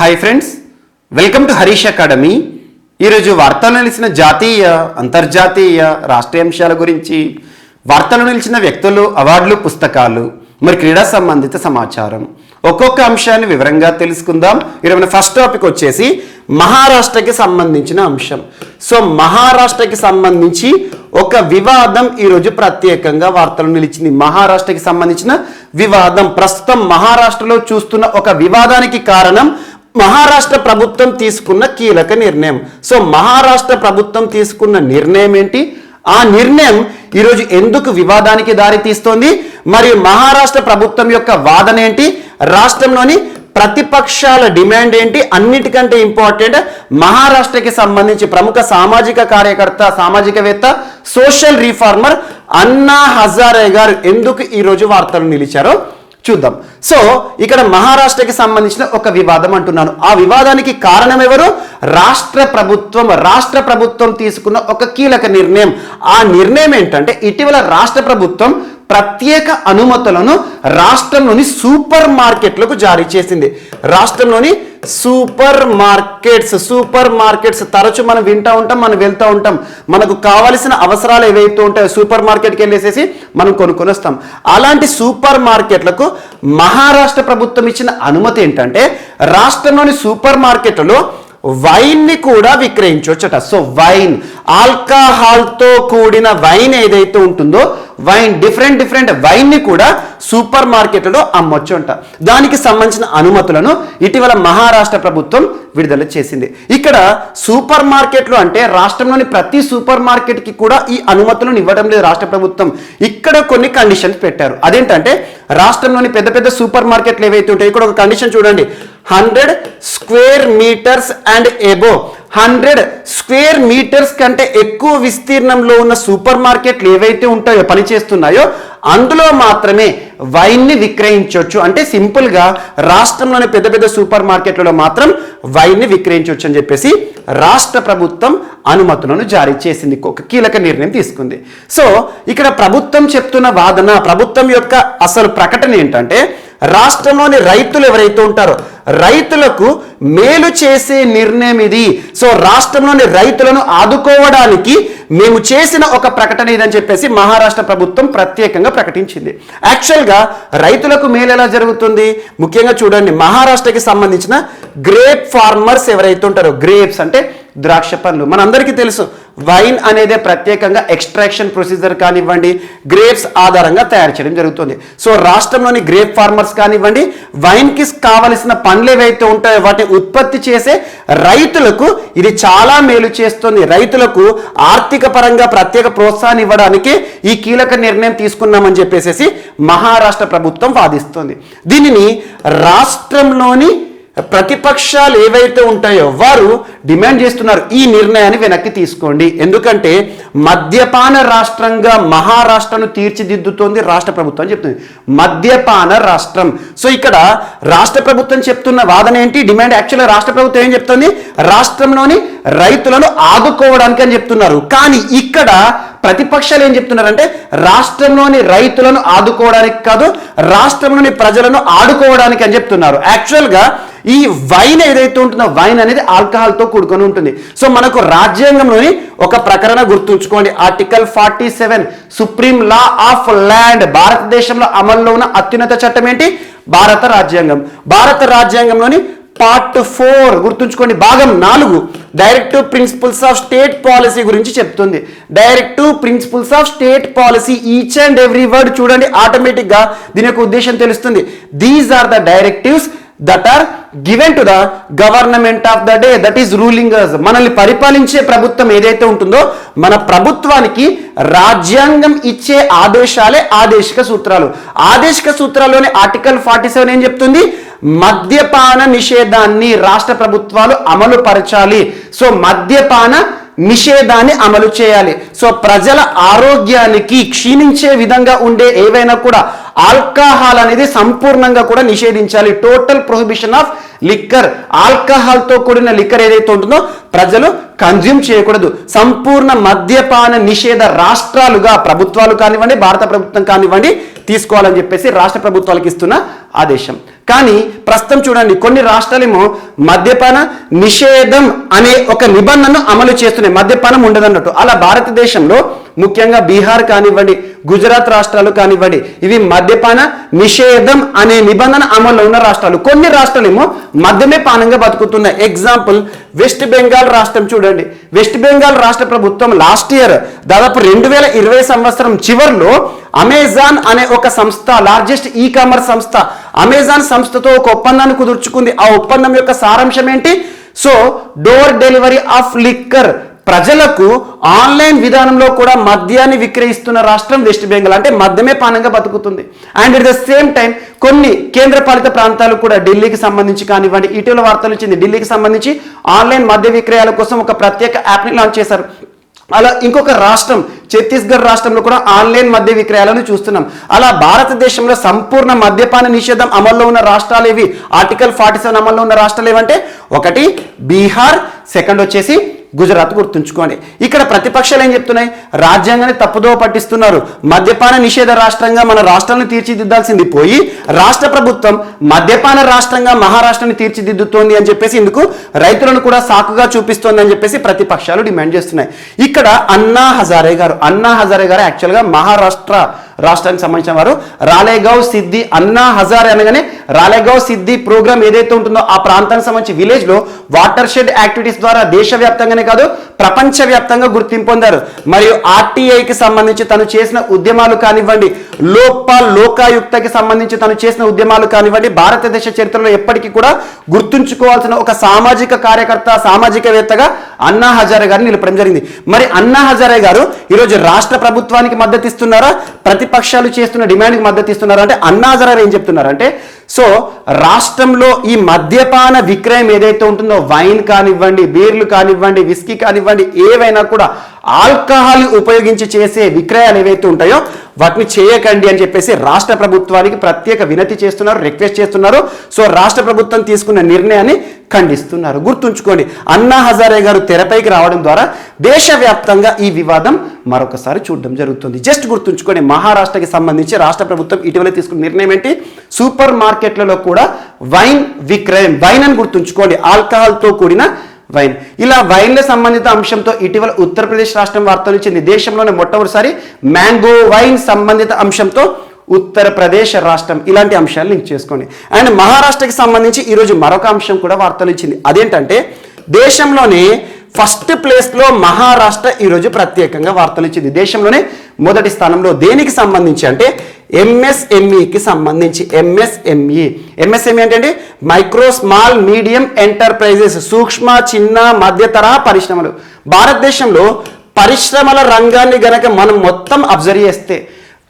Hi friends, welcome to Harish academy. ఈరోజు వార్తలు నిలిచిన జాతీయ, అంతర్జాతీయ, రాష్ట్రీయ అంశాల గురించి, వార్తలు నిలిచిన వ్యక్తులు, అవార్డులు, పుస్తకాలు, మరి క్రీడా సంబంధిత సమాచారం ఒక్కొక్క అంశాన్ని వివరంగా తెలుసుకుందాం. ఈరోజు మన ఫస్ట్ టాపిక్ వచ్చేసి మహారాష్ట్రకి సంబంధించిన అంశం. సో మహారాష్ట్రకి సంబంధించి ఒక వివాదం ఈరోజు ప్రత్యేకంగా వార్తలు నిలిచింది. మహారాష్ట్రకి సంబంధించిన వివాదం, ప్రస్తుతం మహారాష్ట్రలో చూస్తున్న ఒక వివాదానికి కారణం మహారాష్ట్ర ప్రభుత్వం తీసుకున్న కీలక నిర్ణయం. సో మహారాష్ట్ర ప్రభుత్వం తీసుకున్న నిర్ణయం ఏంటి, ఆ నిర్ణయం ఈరోజు ఎందుకు వివాదానికి దారి తీస్తోంది, మరియు మహారాష్ట్ర ప్రభుత్వం యొక్క వాదన ఏంటి, రాష్ట్రంలోని ప్రతిపక్షాల డిమాండ్ ఏంటి, అన్నిటికంటే ఇంపార్టెంట్ మహారాష్ట్రకి సంబంధించి ప్రముఖ సామాజిక కార్యకర్త, సామాజికవేత్త, సోషల్ రిఫార్మర్ అన్నా హజారే గారు ఎందుకు ఈరోజు వార్తలు నిలిచారో చూద్దాం. సో ఇక్కడ మహారాష్ట్రకి సంబంధించిన ఒక వివాదం అంటున్నాను. ఆ వివాదానికి కారణం ఎవరు? రాష్ట్ర ప్రభుత్వం తీసుకున్న ఒక కీలక నిర్ణయం. ఆ నిర్ణయం ఏంటంటే, ఇటీవల రాష్ట్ర ప్రభుత్వం ప్రత్యేక అనుమతులను రాష్ట్రంలోని సూపర్ మార్కెట్లకు జారీ చేసింది. రాష్ట్రంలోని సూపర్ మార్కెట్స్ తరచు మనం వింటూ ఉంటాం, మనం వెళ్తూ ఉంటాం. మనకు కావలసిన అవసరాలు ఏవైతే ఉంటాయో సూపర్ మార్కెట్కి వెళ్ళేసేసి మనం కొనుక్కొని వస్తాం. అలాంటి సూపర్ మార్కెట్లకు మహారాష్ట్ర ప్రభుత్వం ఇచ్చిన అనుమతి ఏంటంటే, రాష్ట్రంలోని సూపర్ మార్కెట్లలో వైన్ని కూడా విక్రయించవచ్చట. సో వైన్, ఆల్కహాల్తో కూడిన వైన్ ఏదైతే ఉంటుందో, వైన్, డిఫరెంట్ వైన్ని కూడా సూపర్ మార్కెట్లో అమ్మొచ్చు అంట. దానికి సంబంధించిన అనుమతులను ఇటీవల మహారాష్ట్ర ప్రభుత్వం విడుదల చేసింది. ఇక్కడ సూపర్ మార్కెట్లు అంటే రాష్ట్రంలోని ప్రతి సూపర్ మార్కెట్కి కూడా ఈ అనుమతులను ఇవ్వడం లేదు రాష్ట్ర ప్రభుత్వం. ఇక్కడ కొన్ని కండిషన్స్ పెట్టారు. అదేంటంటే, రాష్ట్రంలోని పెద్ద సూపర్ మార్కెట్లు ఏవైతే ఉంటాయో, ఇక్కడ ఒక కండిషన్ చూడండి, 100 square metres and above. 100 square metres కంటే ఎక్కువ విస్తీర్ణంలో ఉన్న సూపర్ మార్కెట్లు ఏవైతే ఉంటాయో, పనిచేస్తున్నాయో, అందులో మాత్రమే వైన్ని విక్రయించవచ్చు. అంటే సింపుల్గా రాష్ట్రంలోని పెద్ద సూపర్ మార్కెట్లలో మాత్రం వైన్ని విక్రయించవచ్చు అని చెప్పేసి రాష్ట్ర ప్రభుత్వం అనుమతులను జారీ చేసింది, ఒక కీలక నిర్ణయం తీసుకుంది. సో ఇక్కడ ప్రభుత్వం చెప్తున్న వాదన, ప్రభుత్వం యొక్క అసలు ప్రకటన ఏంటంటే, రాష్ట్రంలోని రైతులు ఎవరైతే ఉంటారో రైతులకు మేలు చేసే నిర్ణయం ఇది. సో రాష్ట్రంలోని రైతులను ఆదుకోవడానికి మేము చేసిన ఒక ప్రకటన ఇదని చెప్పేసి మహారాష్ట్ర ప్రభుత్వం ప్రత్యేకంగా ప్రకటించింది. యాక్చువల్గా రైతులకు మేలు ఎలా జరుగుతుంది? ముఖ్యంగా చూడండి, మహారాష్ట్రకి సంబంధించిన గ్రేప్ ఫార్మర్స్ ఎవరైతే ఉంటారో, గ్రేప్స్ అంటే ద్రాక్ష పండ్లు, మనందరికీ తెలుసు వైన్ అనేది ప్రత్యేకంగా ఎక్స్ట్రాక్షన్ ప్రొసీజర్ కానివ్వండి, గ్రేప్స్ ఆధారంగా తయారు చేయడం జరుగుతుంది. సో రాష్ట్రంలోని గ్రేప్ ఫార్మర్స్ కానివ్వండి, వైన్కి కావలసిన పండ్లు ఏవైతే ఉంటాయో వాటిని ఉత్పత్తి చేసే రైతులకు ఇది చాలా మేలు చేస్తుంది. రైతులకు ఆర్థిక పరంగా ప్రత్యేక ప్రోత్సాహాన్ని ఇవ్వడానికి ఈ కీలక నిర్ణయం తీసుకున్నామని చెప్పేసి మహారాష్ట్ర ప్రభుత్వం వాదిస్తుంది. దీనిని రాష్ట్రంలోని ప్రతిపక్షాలు ఏవైతే ఉంటాయో వారు డిమాండ్ చేస్తున్నారు, ఈ నిర్ణయాన్ని వెనక్కి తీసుకోండి. ఎందుకంటే మద్యపాన రాష్ట్రంగా మహారాష్ట్రను తీర్చిదిద్దుతోంది రాష్ట్ర ప్రభుత్వం చెప్తుంది, మద్యపాన రాష్ట్రం. సో ఇక్కడ రాష్ట్ర ప్రభుత్వం చెప్తున్న వాదన ఏంటి, డిమాండ్? యాక్చువల్గా రాష్ట్ర ప్రభుత్వం ఏం చెప్తుంది, రాష్ట్రంలోని రైతులను ఆదుకోవడానికి అని చెప్తున్నారు. కానీ ఇక్కడ ప్రతిపక్షాలు ఏం చెప్తున్నారంటే, రాష్ట్రంలోని రైతులను ఆదుకోవడానికి కాదు, రాష్ట్రంలోని ప్రజలను ఆడుకోవడానికి అని చెప్తున్నారు. యాక్చువల్గా ఈ వైన్ ఏదైతే ఉంటుందో, వైన్ అనేది ఆల్కహాల్తో కూడుకొని ఉంటుంది. సో మనకు రాజ్యాంగంలోని ఒక ప్రకరణ గుర్తుంచుకోండి, article 47, supreme law of land. భారతదేశంలో అమల్లో ఉన్న అత్యున్నత చట్టం ఏంటి? భారత రాజ్యాంగం. భారత రాజ్యాంగంలోని పార్ట్ 4 గుర్తుంచుకోండి, భాగం 4 directive principles of state policy గురించి చెప్తుంది. Directive principles of state policy, each and every word చూడండి, ఆటోమేటిక్గా దీని యొక్క ఉద్దేశం తెలుస్తుంది. These are the directives that are given to the government of the day that is ruling us. మనల్ని పరిపాలించే ప్రభుత్వం ఏదైతే ఉంటుందో, మన ప్రభుత్వానికి రాజ్యాంగం ఇచ్చే ఆదేశాలే ఆదేశిక సూత్రాలు. ఆదేశిక సూత్రాల్లోని ఆర్టికల్ 47 ఏం చెప్తుంది? మద్యపాన నిషేధాన్ని రాష్ట్ర ప్రభుత్వాలు అమలు పరచాలి. సో మద్యపాన నిషేధాన్ని అమలు చేయాలి. సో ప్రజల ఆరోగ్యానికి క్షీణించే విధంగా ఉండే ఏవైనా కూడా ఆల్కహాల్ అనేది సంపూర్ణంగా కూడా నిషేధించాలి. టోటల్ ప్రొహిబిషన్ ఆఫ్ లిక్కర్, ఆల్కహాల్తో కూడిన లిక్కర్ ఏదైతే ఉంటుందో ప్రజలు కన్జ్యూమ్ చేయకూడదు. సంపూర్ణ మద్యపాన నిషేధ రాష్ట్రాలుగా ప్రభుత్వాలు కానివ్వండి, భారత ప్రభుత్వం కానివ్వండి తీసుకోవాలని చెప్పేసి రాష్ట్ర ప్రభుత్వాలకు ఇస్తున్న ఆదేశం. కానీ ప్రస్తుతం చూడండి కొన్ని రాష్ట్రాలేమో మద్యపాన నిషేధం అనే ఒక నిబంధనను అమలు చేస్తున్నాయి, మద్యపానం ఉండదన్నట్టు. అలా భారతదేశంలో ముఖ్యంగా బీహార్ కానివ్వండి, గుజరాత్ రాష్ట్రాలు కానివ్వండి, ఇవి మద్యపాన నిషేధం అనే నిబంధన అమల్లో ఉన్న రాష్ట్రాలు. కొన్ని రాష్ట్రాలేమో మద్యమే పానంగా బతుకుతున్నాయి. ఎగ్జాంపుల్ వెస్ట్ బెంగాల్ రాష్ట్రం చూడండి. వెస్ట్ బెంగాల్ రాష్ట్ర ప్రభుత్వం లాస్ట్ ఇయర్ దాదాపు 2020 సంవత్సరం చివరిలో అమెజాన్ అనే ఒక సంస్థ, లార్జెస్ట్ ఈ కామర్స్ సంస్థ, అమెజాన్ సంస్థతో ఒక ఒప్పందాన్ని కుదుర్చుకుంది. ఆ ఒప్పందం యొక్క సారాంశం ఏంటి? So door delivery of liquor, ప్రజలకు ఆన్లైన్ విధానంలో కూడా మద్యాన్ని విక్రయిస్తున్న రాష్ట్రం వెస్ట్ బెంగాల్. అంటే మద్యమే పానంగా బతుకుతుంది. And at the same time కొన్ని కేంద్రపాలిత ప్రాంతాలు కూడా ఢిల్లీకి సంబంధించి కానివ్వండి, ఇటీవల వార్తలు వచ్చింది, ఢిల్లీకి సంబంధించి ఆన్లైన్ మద్య విక్రయాల కోసం ఒక ప్రత్యేక యాప్ని లాంచ్ చేశారు. అలా ఇంకొక రాష్ట్రం ఛత్తీస్గఢ్ రాష్ట్రంలో కూడా ఆన్లైన్ మద్య విక్రయాలను చూస్తున్నాం. అలా భారతదేశంలో సంపూర్ణ మద్యపాన నిషేధం అమల్లో ఉన్న రాష్ట్రాలు ఏవి? ఆర్టికల్ 47 అమల్లో ఉన్న రాష్ట్రాలు ఏవంటే ఒకటి బీహార్, సెకండ్ వచ్చేసి గుజరాత్. గుర్తుంచుకోండి. ఇక్కడ ప్రతిపక్షాలు ఏం చెప్తున్నాయి? రాజ్యాంగాన్ని తప్పుదోవ పట్టిస్తున్నారు. మద్యపాన నిషేధ రాష్ట్రంగా మన రాష్ట్రాలను తీర్చిదిద్దాల్సింది పోయి రాష్ట్ర ప్రభుత్వం మద్యపాన రాష్ట్రంగా మహారాష్ట్రాన్ని తీర్చిదిద్దుతోంది అని చెప్పేసి ఇందుకు రైతులను కూడా సాకుగా చూపిస్తోంది అని చెప్పేసి ప్రతిపక్షాలు డిమాండ్ చేస్తున్నాయి. ఇక్కడ అన్నా హజారే గారు యాక్చువల్గా మహారాష్ట్ర రాష్ట్రానికి సంబంధించిన వారు. రాలేగావ్ సిద్ధి, అన్నా హజారే అనగానే రాలేగావ్ సిద్ధి ప్రోగ్రామ్ ఏదైతే ఉంటుందో ఆ ప్రాంతానికి సంబంధించి విలేజ్ లో వాటర్ షెడ్ యాక్టివిటీస్ ద్వారా దేశవ్యాప్తంగానే కాదు ప్రపంచవ్యాప్తంగా గుర్తింపు పొందారు. మరియు ఆర్టీఐకి సంబంధించి తను చేసిన ఉద్యమాలు కానివ్వండి, లోక్పాల్ లోకాయుక్తకి సంబంధించి తను చేసిన ఉద్యమాలు కానివ్వండి, భారతదేశ చరిత్రలో ఎప్పటికీ కూడా గుర్తుంచుకోవాల్సిన ఒక సామాజిక కార్యకర్త, సామాజికవేత్తగా అన్నా హజారే గారిని నిలపడం జరిగింది. మరి అన్నా హజారే గారు ఈరోజు రాష్ట్ర ప్రభుత్వానికి మద్దతు ఇస్తున్నారా, ప్రతిపక్షాలు చేస్తున్న డిమాండ్కి మద్దతు ఇస్తున్నారా అంటే అన్నా హజారే ఏం చెప్తున్నారంటే, సో రాష్ట్రంలో ఈ మద్యపాన విక్రయం ఏదైతే ఉంటుందో, వైన్ కానివ్వండి, బీర్లు కానివ్వండి, విస్కీ కానివ్వండి, ఏవైనా కూడా ఆల్కహాల్ ఉపయోగించి చేసే విక్రయాలు ఏవైతే ఉంటాయో వాటిని చేయకండి అని చెప్పేసి రాష్ట్ర ప్రభుత్వానికి ప్రత్యేక వినతి చేస్తున్నారు, రిక్వెస్ట్ చేస్తున్నారు. సో రాష్ట్ర ప్రభుత్వం తీసుకున్న నిర్ణయాన్ని ఖండిస్తున్నారు. గుర్తుంచుకోండి, అన్నా హజారే గారు తెరపైకి రావడం ద్వారా దేశవ్యాప్తంగా ఈ వివాదం మరొకసారి చూడడం జరుగుతుంది. జస్ట్ గుర్తుంచుకోండి, మహారాష్ట్రకి సంబంధించి రాష్ట్ర ప్రభుత్వం ఇటీవల తీసుకున్న నిర్ణయం ఏంటి? సూపర్ మార్కెట్లలో కూడా వైన్ విక్రయం, వైన్ అని గుర్తుంచుకోండి, ఆల్కహాల్తో కూడిన వైన్. ఇలా వైన్ల సంబంధిత అంశంతో ఇటీవల ఉత్తరప్రదేశ్ రాష్ట్రం వార్తలు ఇచ్చింది. దేశంలోనే మొట్టమొదటిసారి మ్యాంగో వైన్ సంబంధిత అంశంతో ఉత్తరప్రదేశ్ రాష్ట్రం. ఇలాంటి అంశాలు లింక్ చేసుకోండి. అండ్ మహారాష్ట్రకి సంబంధించి ఈరోజు మరొక అంశం కూడా వార్తలు ఇచ్చింది. అదేంటంటే దేశంలోనే ఫస్ట్ ప్లేస్లో మహారాష్ట్ర ఈరోజు ప్రత్యేకంగా వార్తలు ఇచ్చింది. దేశంలోనే మొదటి స్థానంలో. దేనికి సంబంధించి అంటే ఎంఎస్ఎంఈకి సంబంధించి. ఎంఎస్ఎంఈ అంటే మైక్రో స్మాల్ మీడియం ఎంటర్ప్రైజెస్, సూక్ష్మ చిన్న మధ్యతరహా పరిశ్రమలు. భారతదేశంలో పరిశ్రమల రంగాన్ని గనక మనం మొత్తం అబ్జర్వ్ చేస్తే,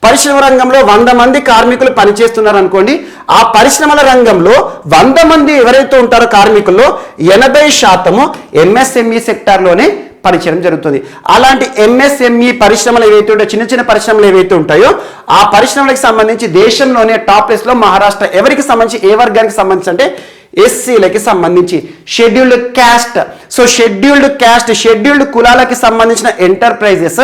పరిశ్రమ రంగంలో 100 మంది కార్మికులు పనిచేస్తున్నారు అనుకోండి, ఆ పరిశ్రమల రంగంలో 100 మంది ఎవరైతే ఉంటారో కార్మికుల్లో 80% ఎంఎస్ఎంఈ సెక్టార్లోనే పనిచేయడం జరుగుతుంది. అలాంటి ఎంఎస్ఎంఈ పరిశ్రమలు ఏవైతే ఉంటాయో, చిన్న చిన్న పరిశ్రమలు ఏవైతే ఉంటాయో ఆ పరిశ్రమలకు సంబంధించి దేశంలోనే టాప్ ప్లేస్లో మహారాష్ట్ర. ఎవరికి సంబంధించి, ఏ వర్గానికి సంబంధించి అంటే ఎస్సీలకి సంబంధించి, షెడ్యూల్డ్ క్యాస్ట్. సో షెడ్యూల్డ్ కులాలకి సంబంధించిన ఎంటర్ప్రైజెస్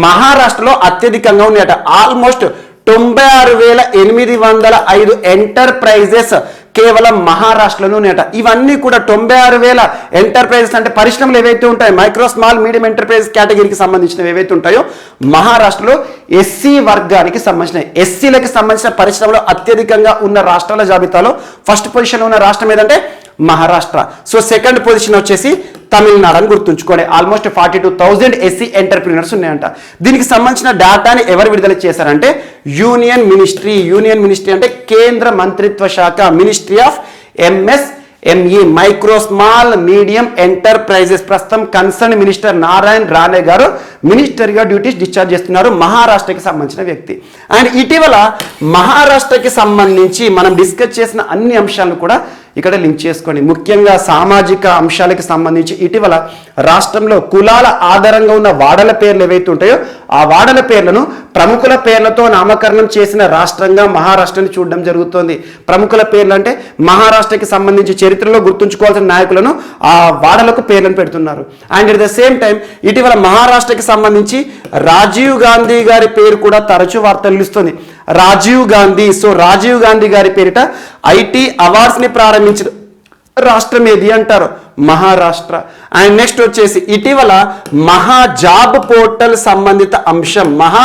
మహారాష్ట్రలో అత్యధికంగా ఉన్నాయట. ఆల్మోస్ట్ 96,805 ఎంటర్ప్రైజెస్ కేవలం మహారాష్ట్రలో ఉన్నాయట. ఇవన్నీ కూడా 96,000 ఎంటర్ప్రైజెస్ అంటే పరిశ్రమలు ఏవైతే ఉంటాయో, మైక్రో స్మాల్ మీడియం ఎంటర్ప్రైజెస్ కేటగిరీకి సంబంధించినవి ఏవైతే ఉంటాయో మహారాష్ట్రలో ఎస్సీ వర్గానికి సంబంధించిన, ఎస్సీలకు సంబంధించిన పరిశ్రమలు అత్యధికంగా ఉన్న రాష్ట్రాల జాబితాలో ఫస్ట్ పొజిషన్లో ఉన్న రాష్ట్రం ఏదంటే మహారాష్ట్ర. సో సెకండ్ పొజిషన్ వచ్చేసి తమిళనాడు అని గుర్తుంచుకోండి. ఆల్మోస్ట్ 42,000 ఎస్సీ ఎంటర్ప్రీనర్స్ ఉన్నాయంట. దీనికి సంబంధించిన డేటాని ఎవరు విడుదల చేశారంటే యూనియన్ మినిస్ట్రీ అంటే కేంద్ర మంత్రిత్వ శాఖ, ministry of MSME, micro small medium enterprises. ప్రస్తుతం కన్సర్న్ మినిస్టర్ నారాయణ్ రానే గారు మినిస్టర్గా డ్యూటీస్ డిశ్చార్జ్ చేస్తున్నారు, మహారాష్ట్రకి సంబంధించిన వ్యక్తి. అండ్ ఇటీవల మహారాష్ట్రకి సంబంధించి మనం డిస్కస్ చేసిన అన్ని అంశాలను కూడా ఇక్కడ లింక్ చేసుకోండి. ముఖ్యంగా సామాజిక అంశాలకు సంబంధించి ఇటీవల రాష్ట్రంలో కులాల ఆధారంగా ఉన్న వాడల పేర్లు ఏవైతే ఉంటాయో ఆ వాడల పేర్లను ప్రముఖుల పేర్లతో నామకరణం చేసిన రాష్ట్రంగా మహారాష్ట్రని చూడడం జరుగుతోంది. ప్రముఖుల పేర్లు అంటే మహారాష్ట్రకి సంబంధించి చరిత్రలో గుర్తుంచుకోవాల్సిన నాయకులను ఆ వాడలకు పేర్లను పెడుతున్నారు. And at the same time ఇటీవల మహారాష్ట్రకి సంబంధించి రాజీవ్ గాంధీ గారి పేరు కూడా తరచూ వార్తలు నిలుస్తుంది. రాజీవ్ గాంధీ. సో రాజీవ్ గాంధీ గారి పేరిట ఐటీ అవార్డ్స్ ని ప్రారంభించిన రాష్ట్రం ఏది అంటారు? మహారాష్ట్ర. అండ్ నెక్స్ట్ వచ్చేసి ఇటీవల మహా జాబ్ పోర్టల్ సంబంధిత అంశం, మహా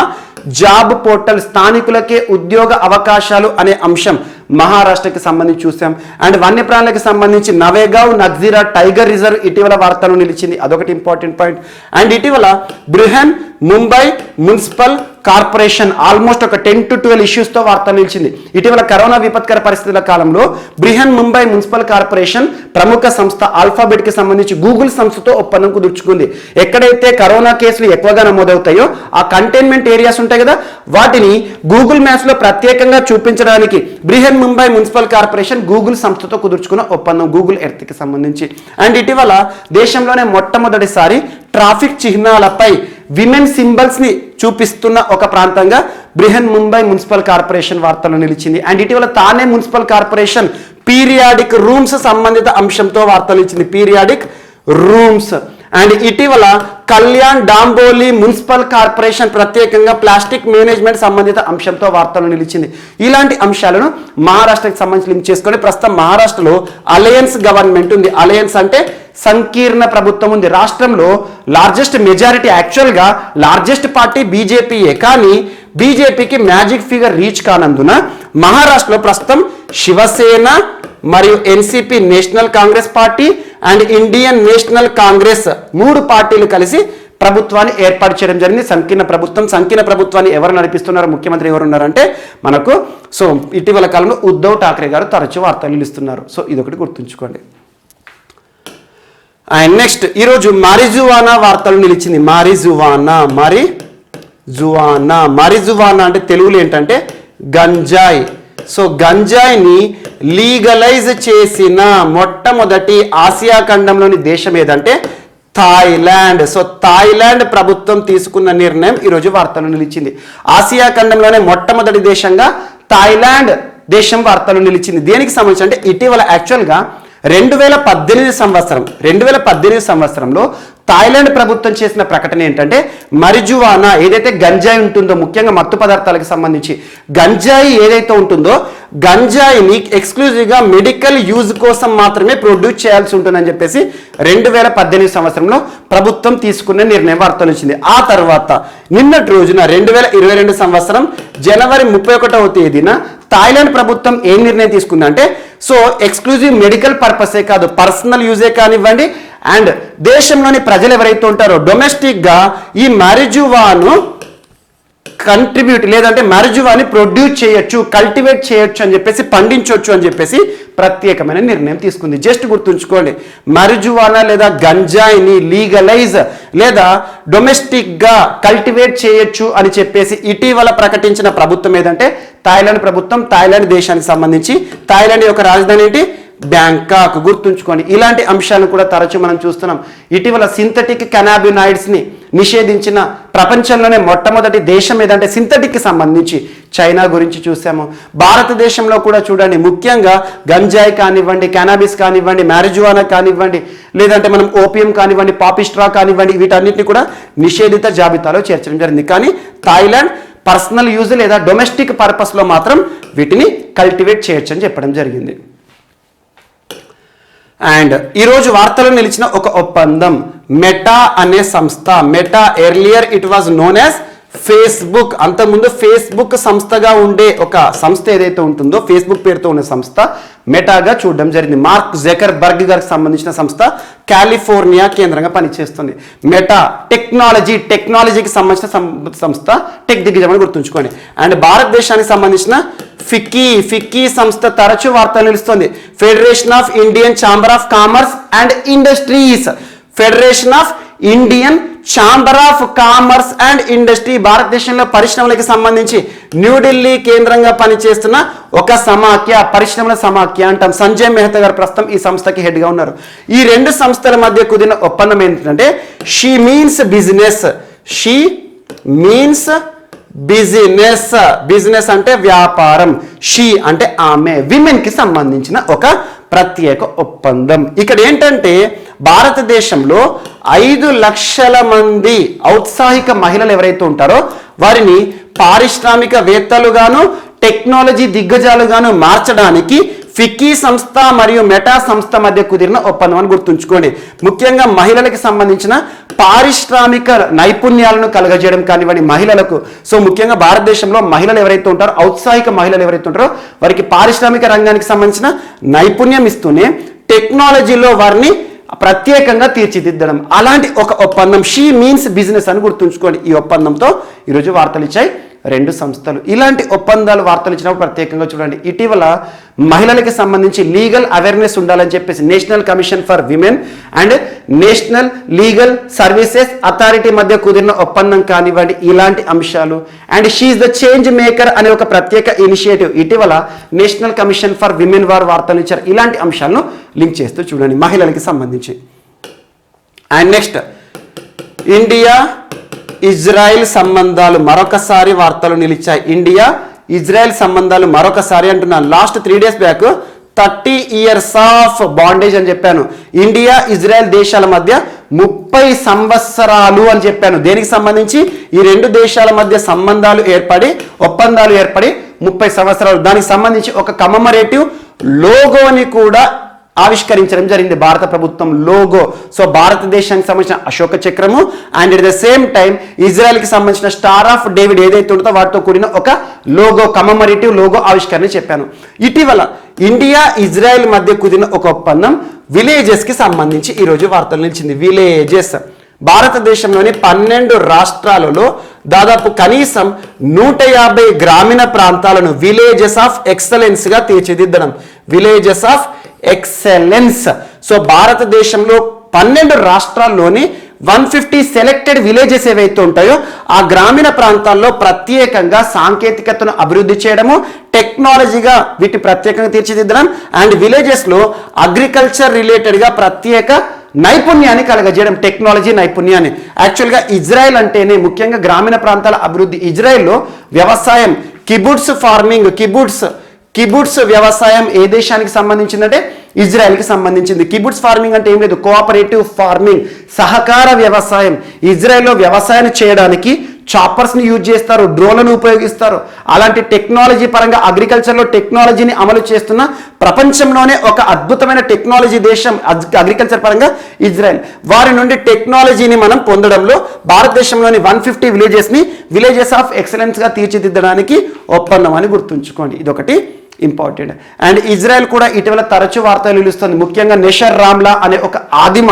జాబ్ పోర్టల్ స్థానికులకే ఉద్యోగ అవకాశాలు అనే అంశం మహారాష్ట్రకి సంబంధించి చూసాం. అండ్ వన్యప్రాణులకు సంబంధించి నవేగావ్ నగ్జిరా టైగర్ రిజర్వ్ ఇటీవల వార్తలు నిలిచింది, అదొకటి ఇంపార్టెంట్ పాయింట్. అండ్ ఇటీవల Brihan Mumbai municipal corporation almost ఒక 10 to 12 ఇష్యూస్తో వార్తలు నిలిచింది. ఇటీవల కరోనా విపత్కర పరిస్థితుల కాలంలో బృహన్ ముంబై మున్సిపల్ కార్పొరేషన్ ప్రముఖ సంస్థ ఆల్ఫాబెట్కి సంబంధించి గూగుల్ సంస్థతో ఒప్పందం కుదుర్చుకుంది. ఎక్కడైతే కరోనా కేసులు ఎక్కువగా నమోదవుతాయో ఆ కంటైన్మెంట్ ఏరియాస్ ఉంటాయి కదా, వాటిని గూగుల్ మ్యాప్స్లో ప్రత్యేకంగా చూపించడానికి Brihan Mumbai municipal corporation Google సంస్థతో కుదుర్చుకున్న ఒప్పందం, గూగుల్ ఎర్త్కి సంబంధించి. అండ్ ఇటీవల దేశంలోనే మొట్టమొదటిసారి ట్రాఫిక్ చిహ్నాలపై విమెన్ సింబల్స్ ని చూపిస్తున్న ఒక ప్రాంతంగా బృహన్ ముంబై మున్సిపల్ కార్పొరేషన్ వార్తలు నిలిచింది. అండ్ ఇటీవల తానే మున్సిపల్ కార్పొరేషన్ పీరియాడిక్ రూమ్స్ సంబంధిత అంశంతో వార్తలు ఇచ్చింది, పీరియాడిక్ రూమ్స్. అండ్ ఇటీవల కళ్యాణ్ డాంబోలి మున్సిపల్ కార్పొరేషన్ ప్రత్యేకంగా ప్లాస్టిక్ మేనేజ్మెంట్ సంబంధిత అంశంతో వార్తలు నిలిచింది. ఇలాంటి అంశాలను మహారాష్ట్రకి సంబంధించి లింక్ చేసుకొని ప్రస్తుతం మహారాష్ట్రలో అలయన్స్ గవర్నమెంట్ ఉంది. అలయన్స్ అంటే సంకీర్ణ ప్రభుత్వం ఉంది. రాష్ట్రంలో లార్జెస్ట్ మెజారిటీ, యాక్చువల్గా లార్జెస్ట్ పార్టీ బీజేపీయే, కానీ బీజేపీకి మ్యాజిక్ ఫిగర్ రీచ్ కానందున మహారాష్ట్రలో ప్రస్తుతం శివసేన మరియు NCP national Congress party and Indian national Congress 3 పార్టీలు కలిసి ప్రభుత్వాన్ని ఏర్పాటు చేయడం జరిగింది. సంకీర్ణ ప్రభుత్వం. సంకీర్ణ ప్రభుత్వాన్ని ఎవరు నడిపిస్తున్నారు, ముఖ్యమంత్రి ఎవరు ఉన్నారంటే మనకు సో ఇటీవల కాలంలో ఉద్ధవ్ ఠాక్రే గారు తరచూ వార్తలు ఇస్తున్నారు. సో ఇదొకటి గుర్తుంచుకోండి. అండ్ నెక్స్ట్ ఈరోజు మారిజువానా వార్తలు నిలిచింది. మారిజువానా అంటే తెలుగులో ఏంటంటే గంజాయి. సో గంజాయిని లీగలైజ్ చేసిన మొట్టమొదటి ఆసియా ఖండంలోని దేశం ఏదంటే థాయిలాండ్. సో థాయిలాండ్ ప్రభుత్వం తీసుకున్న నిర్ణయం ఈరోజు వార్తలు నిలిచింది. ఆసియా ఖండంలోనే మొట్టమొదటి దేశంగా థాయిలాండ్ దేశం వార్తలు నిలిచింది. దేనికి సంబంధించి అంటే ఇటీవల యాక్చువల్గా 2018 సంవత్సరంలో థాయిలాండ్ ప్రభుత్వం చేసిన ప్రకటన ఏంటంటే marijuana ఏదైతే గంజాయి ఉంటుందో, ముఖ్యంగా మత్తు పదార్థాలకు సంబంధించి గంజాయి ఏదైతే ఉంటుందో గంజాయిని ఎక్స్క్లూజివ్గా మెడికల్ యూజ్ కోసం మాత్రమే ప్రొడ్యూస్ చేయాల్సి ఉంటుందని చెప్పేసి 2018 సంవత్సరంలో ప్రభుత్వం తీసుకున్న నిర్ణయం వార్తలు వచ్చింది. ఆ తర్వాత నిన్నటి రోజున 2022 సంవత్సరం జనవరి 31వ తేదీన థాయిలాండ్ ప్రభుత్వం ఏం నిర్ణయం తీసుకుందంటే సో ఎక్స్క్లూజివ్ మెడికల్ పర్పసే కాదు, పర్సనల్ యూజే కానివ్వండి, అండ్ దేశంలోని ప్రజలు ఎవరైతే ఉంటారో డొమెస్టిక్గా ఈ marijuana కంట్రిబ్యూట్ లేదంటే marijuana ప్రొడ్యూస్ చేయొచ్చు, కల్టివేట్ చేయొచ్చు అని చెప్పేసి, పండించవచ్చు అని చెప్పేసి ప్రత్యేకమైన నిర్ణయం తీసుకుంది. జస్ట్ గుర్తుంచుకోండి, marijuana లేదా గంజాయిని లీగలైజ్ లేదా డొమెస్టిక్గా కల్టివేట్ చేయొచ్చు అని చెప్పేసి ఇటీవల ప్రకటించిన ప్రభుత్వం ఏదంటే థాయిలాండ్ ప్రభుత్వం. థాయిలాండ్ దేశానికి సంబంధించి థాయిలాండ్ యొక్క రాజధాని ఏంటి? బ్యాంకాక్. గుర్తుంచుకోండి. ఇలాంటి అంశాలను కూడా తరచూ మనం చూస్తున్నాం. ఇటీవల సింథటిక్ కెనాబినాయిడ్స్ ని నిషేధించిన ప్రపంచంలోనే మొట్టమొదటి దేశం ఏదంటే సింథటిక్ కి సంబంధించి చైనా గురించి చూసాము. భారతదేశంలో కూడా చూడండి, ముఖ్యంగా గంజాయి కానివ్వండి, కెనాబిస్ కానివ్వండి, marijuana కానివ్వండి, లేదంటే మనం ఓపియం కానివ్వండి, పాపిస్ట్రా కానివ్వండి, వీటన్నిటిని కూడా నిషేధిత జాబితాలో చేర్చడం జరిగింది. కానీ థాయిలాండ్ పర్సనల్ యూజ్ లేదా డొమెస్టిక్ పర్పస్లో మాత్రం వీటిని కల్టివేట్ చేయొచ్చు అని చెప్పడం జరిగింది. అండ్ ఈరోజు వార్తలో నిలిచిన ఒక ఒప్పందం మెటా అనే సంస్థ. Meta earlier it was known as Facebook. అంతకుముందు ఫేస్బుక్ సంస్థగా ఉండే ఒక సంస్థ ఏదైతే ఉంటుందో ఫేస్బుక్ పేరుతో ఉన్న సంస్థ మెటాగా చూడడం జరిగింది. మార్క్ జకర్బర్గ్ గారికి సంబంధించిన సంస్థ కాలిఫోర్నియా కేంద్రంగా పనిచేస్తుంది. మెటా టెక్నాలజీకి సంబంధించిన సంస్థ, టెక్ దిగ్గజమని గుర్తుంచుకోండి. అండ్ భారతదేశానికి సంబంధించిన ఫిక్కీ సంస్థ తరచూ వార్తలు నిలుస్తుంది. Federation of Indian chamber of commerce and industries. Federation of Indian chamber of commerce and industry భారతదేశంలో పరిశ్రమలకు సంబంధించి న్యూఢిల్లీ కేంద్రంగా పనిచేస్తున్న ఒక సమాఖ్య, పరిశ్రమల సమాఖ్య అంటాం. సంజయ్ మెహతా గారు ప్రస్తుతం ఈ సంస్థకి హెడ్గా ఉన్నారు. ఈ రెండు సంస్థల మధ్య కుదిరిన ఒప్పందం ఏంటంటే షీ మీన్స్ బిజినెస్ అంటే వ్యాపారం, షీ అంటే ఆమె, విమెన్ కి సంబంధించిన ఒక ప్రత్యేక ఒప్పందం. ఇక్కడ ఏంటంటే భారతదేశంలో 5 లక్షల మంది ఔత్సాహిక మహిళలు ఎవరైతే ఉంటారో వారిని పారిశ్రామికవేత్తలుగాను టెక్నాలజీ దిగ్గజాలుగాను మార్చడానికి ఫిక్కీ సంస్థ మరియు మెటా సంస్థ మధ్య కుదిరిన ఒప్పందం అని గుర్తుంచుకోండి. ముఖ్యంగా మహిళలకు సంబంధించిన పారిశ్రామిక నైపుణ్యాలను కలగజేయడం కానివ్వండి మహిళలకు. సో ముఖ్యంగా భారతదేశంలో మహిళలు ఎవరైతే ఉంటారో ఔత్సాహిక మహిళలు ఎవరైతే ఉంటారో వారికి పారిశ్రామిక రంగానికి సంబంధించిన నైపుణ్యం ఇస్తూనే టెక్నాలజీలో వారిని ప్రత్యేకంగా తీర్చిదిద్దడం, అలాంటి ఒక ఒప్పందం షీ మీన్స్ బిజినెస్ అని గుర్తుంచుకోండి. ఈ ఒప్పందంతో ఈరోజు వార్తలు ఇచ్చాయి 2 సంస్థలు. ఇలాంటి ఒప్పందాలు వార్తలు ఇచ్చినప్పుడు ప్రత్యేకంగా చూడండి. ఇటీవల మహిళలకి సంబంధించి లీగల్ అవేర్నెస్ ఉండాలని చెప్పేసి national commission for women and national legal services authority మధ్య కుదిరిన ఒప్పందం కానివ్వండి, ఇలాంటి అంశాలు. And she the change maker అనే ఒక ప్రత్యేక ఇనిషియేటివ్ ఇటీవల నేషనల్ కమిషన్ ఫర్ విమెన్ వారు వార్తలు ఇచ్చారు. ఇలాంటి అంశాలను లింక్ చేస్తూ చూడండి మహిళలకి సంబంధించి. అండ్ నెక్స్ట్ ఇండియా ఇజ్రాయెల్ సంబంధాలు మరొకసారి వార్తలు నిలిచాయి. ఇండియా ఇజ్రాయెల్ సంబంధాలు మరొకసారి అంటున్నాను. Last 3 days back 30 years of bondage అని చెప్పాను. ఇండియా ఇజ్రాయెల్ దేశాల మధ్య 30 సంవత్సరాలు అని చెప్పాను. దేనికి సంబంధించి ఈ 2 దేశాల మధ్య సంబంధాలు ఏర్పడి ఒప్పందాలు ఏర్పడి 30 సంవత్సరాలు. దానికి సంబంధించి ఒక కమమరేటివ్ లోగోని కూడా ఆవిష్కరించడం జరిగింది భారత ప్రభుత్వం లోగో. సో భారతదేశానికి సంబంధించిన అశోక చక్రము and at the same time ఇజ్రాయెల్కి సంబంధించిన స్టార్ ఆఫ్ డేవిడ్ ఏదైతే ఉంటుందో వాటితో కూడిన ఒక లోగో కమమరేటివ్ లోగో ఆవిష్కరణ చెప్పాను. ఇటీవల ఇండియా ఇజ్రాయెల్ మధ్య కుదిరిన ఒక ఒప్పందం విలేజెస్కి సంబంధించి ఈరోజు వార్తలు నిలిచింది. విలేజెస్ భారతదేశంలోని 12 రాష్ట్రాలలో దాదాపు కనీసం 150 గ్రామీణ ప్రాంతాలను విలేజెస్ ఆఫ్ ఎక్సలెన్స్గా తీర్చిదిద్దడం. Villages of excellence. సో భారతదేశంలో 12 రాష్ట్రాల్లోని 150 సెలెక్టెడ్ విలేజెస్ ఏవైతే ఉంటాయో ఆ గ్రామీణ ప్రాంతాల్లో ప్రత్యేకంగా సాంకేతికతను అభివృద్ధి చేయడము, టెక్నాలజీగా వీటి ప్రత్యేకంగా తీర్చిదిద్దడం అండ్ విలేజెస్లో అగ్రికల్చర్ రిలేటెడ్గా ప్రత్యేక నైపుణ్యాన్ని కలగజేయడం, టెక్నాలజీ నైపుణ్యాన్ని. యాక్చువల్గా ఇజ్రాయెల్ అంటేనే ముఖ్యంగా గ్రామీణ ప్రాంతాల అభివృద్ధి. ఇజ్రాయెల్లో వ్యవసాయం కిబుట్స్ ఫార్మింగ్ కిబుట్స్ వ్యవసాయం ఏ దేశానికి సంబంధించిందంటే ఇజ్రాయెల్కి సంబంధించింది. కిబుట్స్ ఫార్మింగ్ అంటే ఏం లేదు, కోఆపరేటివ్ ఫార్మింగ్ సహకార వ్యవసాయం. ఇజ్రాయెల్లో వ్యవసాయం చేయడానికి చాపర్స్ని యూజ్ చేస్తారు, డ్రోన్లను ఉపయోగిస్తారు. అలాంటి టెక్నాలజీ పరంగా అగ్రికల్చర్లో టెక్నాలజీని అమలు చేస్తున్న ప్రపంచంలోనే ఒక అద్భుతమైన టెక్నాలజీ దేశం అగ్రికల్చర్ పరంగా ఇజ్రాయెల్. వారి నుండి టెక్నాలజీని మనం పొందడంలో భారతదేశంలోని 150 విలేజెస్ని విలేజెస్ ఆఫ్ ఎక్సలెన్స్గా తీర్చిదిద్దడానికి ఒప్పందం అని గుర్తుంచుకోండి. ఇదొకటి ఇంపార్టెంట్. అండ్ ఇజ్రాయెల్ కూడా ఇటీవల తరచూ వార్తలు నిలుస్తుంది. ముఖ్యంగా నెషర్ రామ్లా అనే ఒక ఆదిమ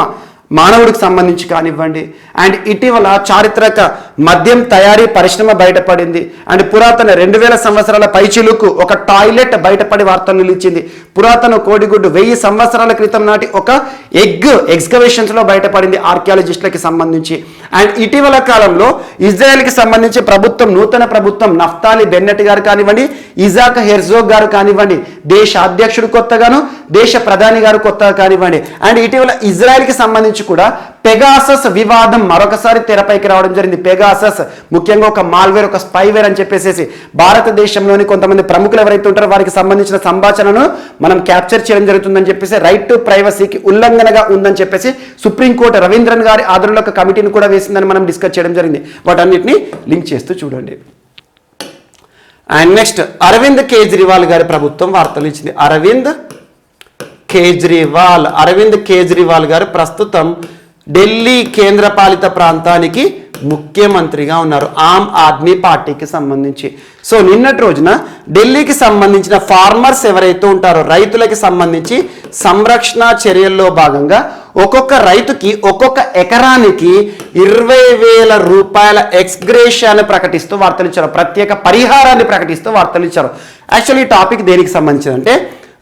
మానవుడికి సంబంధించి కానివ్వండి అండ్ ఇటీవల చారిత్రక మద్యం తయారీ పరిశ్రమ బయటపడింది అండ్ పురాతన 2000 సంవత్సరాల పైచిలుకు ఒక టాయిలెట్ బయటపడి వార్తలు నిలిచింది. పురాతన కోడిగుడ్డు 1000 సంవత్సరాల క్రితం నాటి ఒక ఎక్స్కవేషన్స్లో బయటపడింది ఆర్కియాలజిస్టులకి సంబంధించి. అండ్ ఇటీవల కాలంలో ఇజ్రాయెల్కి సంబంధించి నూతన ప్రభుత్వం నఫ్తాలి బెన్నెట్ గారు కానివ్వండి, ఇజాక్ హెర్జోగ్ గారు కానివ్వండి, దేశ అధ్యక్షుడు కొత్తగాను దేశ ప్రధాని గారు కొత్తగా కానివ్వండి. అండ్ ఇటీవల ఇజ్రాయెల్కి సంబంధించి కూడా పెగాసస్ వివాదం మరొకసారి తెరపైకి రావడం జరిగింది. పెగాసస్ ముఖ్యంగా ఒక మాల్వేర్, ఒక స్పైవేర్ అని చెప్పేసి భారతదేశంలోని కొంతమంది ప్రముఖులు ఎవరైతే ఉంటారో వారికి సంబంధించిన సంభాషణను మనం క్యాప్చర్ చేయడం జరుగుతుందని చెప్పేసి రైట్ టు ప్రైవసీకి ఉల్లంఘనగా ఉందని చెప్పేసి సుప్రీంకోర్టు రవీంద్రన్ గారి ఆధ్వర్యంలో ఒక కమిటీని కూడా వేసిందని మనం డిస్కస్ చేయడం జరిగింది. వాటన్నిటిని లింక్ చేస్తూ చూడండి. అండ్ నెక్స్ట్ అరవింద్ కేజ్రీవాల్ గారి ప్రభుత్వం వార్తలు ఇచ్చింది. అరవింద్ కేజ్రీవాల్ గారు ప్రస్తుతం ఢిల్లీ కేంద్రపాలిత ప్రాంతానికి ముఖ్యమంత్రిగా ఉన్నారు ఆమ్ ఆద్మీ పార్టీకి సంబంధించి. సో నిన్నటి రోజున ఢిల్లీకి సంబంధించిన ఫార్మర్స్ ఎవరైతే ఉంటారో రైతులకి సంబంధించి సంరక్షణ చర్యల్లో భాగంగా ఒక్కొక్క రైతుకి ఒక్కొక్క ఎకరానికి 20,000 రూపాయల ఎక్స్గ్రేషియాన్ని ప్రకటిస్తూ వార్తలు ఇచ్చారు, ప్రత్యేక పరిహారాన్ని ప్రకటిస్తూ వార్తలు ఇచ్చారు. యాక్చువల్లీ ఈ టాపిక్ దేనికి సంబంధించిందంటే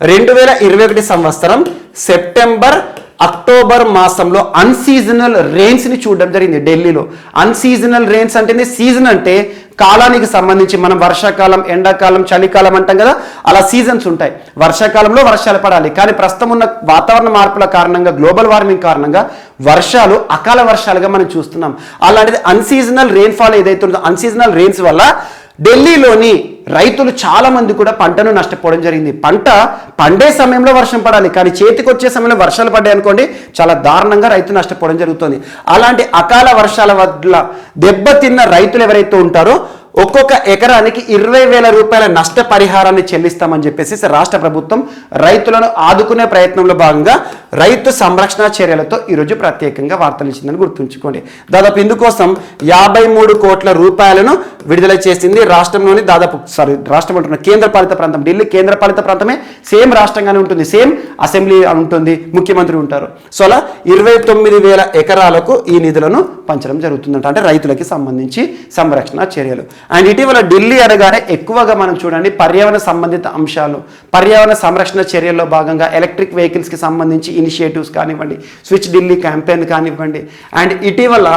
2021 సంవత్సరం సెప్టెంబర్ అక్టోబర్ మాసంలో అన్సీజనల్ రెయిన్స్ని చూడడం జరిగింది ఢిల్లీలో. అన్సీజనల్ రెయిన్స్ అంటే సీజన్ అంటే కాలానికి సంబంధించి మనం వర్షాకాలం, ఎండాకాలం, చలికాలం అంటాం కదా, అలా సీజన్స్ ఉంటాయి. వర్షాకాలంలో వర్షాలు పడాలి, కానీ ప్రస్తుతం ఉన్న వాతావరణ మార్పుల కారణంగా గ్లోబల్ వార్మింగ్ కారణంగా వర్షాలు అకాల వర్షాలుగా మనం చూస్తున్నాం. అలాంటిది అన్సీజనల్ రెయిన్ఫాల్ ఏదైతే ఉందో అన్సీజనల్ రెయిన్స్ వల్ల ఢిల్లీలోని రైతులు చాలా మంది కూడా పంటను నష్టపోవడం జరిగింది. పంట పండే సమయంలో వర్షం పడాలి, కానీ చేతికి వచ్చే సమయంలో వర్షాలు పడ్డాయి అనుకోండి, చాలా దారుణంగా రైతు నష్టపోవడం జరుగుతుంది. అలాంటి అకాల వర్షాల వల్ల దెబ్బతిన్న రైతులు ఎవరైతే ఉంటారో ఒక్కొక్క ఎకరానికి 20,000 రూపాయల నష్టపరిహారాన్ని చెల్లిస్తామని చెప్పేసి రాష్ట్ర ప్రభుత్వం రైతులను ఆదుకునే ప్రయత్నంలో భాగంగా రైతు సంరక్షణ చర్యలతో ఈరోజు ప్రత్యేకంగా వార్తలు ఇచ్చిందని గుర్తుంచుకోండి. దాదాపు ఇందుకోసం 53 కోట్ల రూపాయలను విడుదల చేసింది రాష్ట్రంలోని రాష్ట్రం అంటున్న కేంద్రపాలిత ప్రాంతం ఢిల్లీ. కేంద్రపాలిత ప్రాంతమే సేమ్ రాష్ట్రంగానే ఉంటుంది, సేమ్ అసెంబ్లీ ఉంటుంది, ముఖ్యమంత్రి ఉంటారు. సో అలా 29,000 ఎకరాలకు ఈ నిధులను పంచడం జరుగుతుందంట, అంటే రైతులకి సంబంధించి సంరక్షణ చర్యలు. అండ్ ఇటీవల ఢిల్లీ అనగానే ఎక్కువగా మనం చూడండి పర్యావరణ సంబంధిత అంశాలు, పర్యావరణ సంరక్షణ చర్యల్లో భాగంగా ఎలక్ట్రిక్ వెహికల్స్కి సంబంధించి ఇనిషియేటివ్స్ కానివ్వండి, స్విచ్ ఢిల్లీ క్యాంపెయిన్ కానివ్వండి, అండ్ ఇటీవల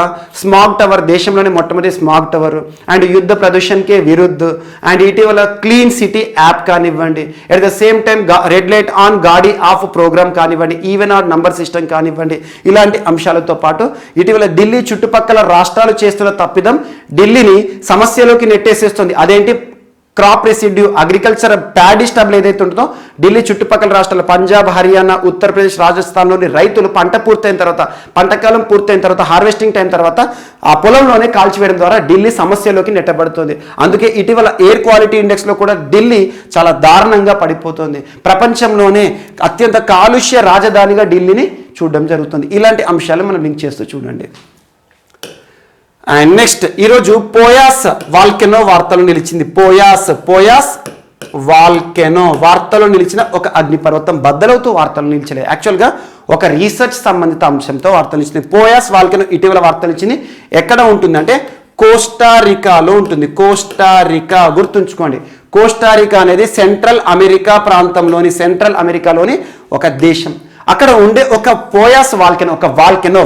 స్మాగ్ టవర్, దేశంలోని మొట్టమొదటి స్మాగ్ టవర్, అండ్ యుద్ధ ప్రదూషణకే విరుద్ధ్, అండ్ ఇటీవల క్లీన్ సిటీ యాప్ కానివ్వండి, at the same time red light on గాడి ఆఫ్ ప్రోగ్రామ్ కానివ్వండి, ఈవెన్ ఆర్ నంబర్ సిస్టమ్ కానివ్వండి, ఇలాంటి అంశాలతో పాటు ఇటీవల ఢిల్లీ చుట్టుపక్కల రాష్ట్రాలు చేస్తున్న తప్పిదం ఢిల్లీని సమస్యలోకి నెట్టేసేస్తుంది. అదేంటి? Crop residue, agriculture paddy stubble ఏదైతే ఉంటుందో ఢిల్లీ చుట్టుపక్కల రాష్ట్రాలు పంజాబ్, హర్యానా, ఉత్తరప్రదేశ్, రాజస్థాన్లోని రైతులు పంట పూర్తయిన తర్వాత, పంటకాలం పూర్తయిన తర్వాత, హార్వెస్టింగ్ టైం తర్వాత ఆ పొలంలోనే కాల్చివేయడం ద్వారా ఢిల్లీ సమస్యలోకి నెట్టబడుతుంది. అందుకే ఇటీవల ఎయిర్ క్వాలిటీ ఇండెక్స్లో కూడా ఢిల్లీ చాలా దారుణంగా పడిపోతుంది. ప్రపంచంలోనే అత్యంత కాలుష్య రాజధానిగా ఢిల్లీని చూడడం జరుగుతుంది. ఇలాంటి అంశాలు మనం లింక్ చేస్తూ చూడండి. అండ్ నెక్స్ట్ ఈరోజు పోయాస్ వాల్కెనో వార్తలు నిలిచింది. పోయాస్ వాల్కెనో వార్తలో నిలిచిన ఒక అగ్నిపర్వతం బద్దలవుతూ వార్తలు నిలిచలేదు. యాక్చువల్గా ఒక రీసెర్చ్ సంబంధిత అంశంతో వార్తలు నిలిచింది. పోయాస్ వాల్కెనో ఇటీవల వార్తలు నిలిచింది. ఎక్కడ ఉంటుందంటే కోస్టారికాలో ఉంటుంది. కోస్టారికా గుర్తుంచుకోండి. కోస్టారికా అనేది సెంట్రల్ అమెరికాలోని ఒక దేశం. అక్కడ ఉండే ఒక పోయాస్ వాల్కెనో,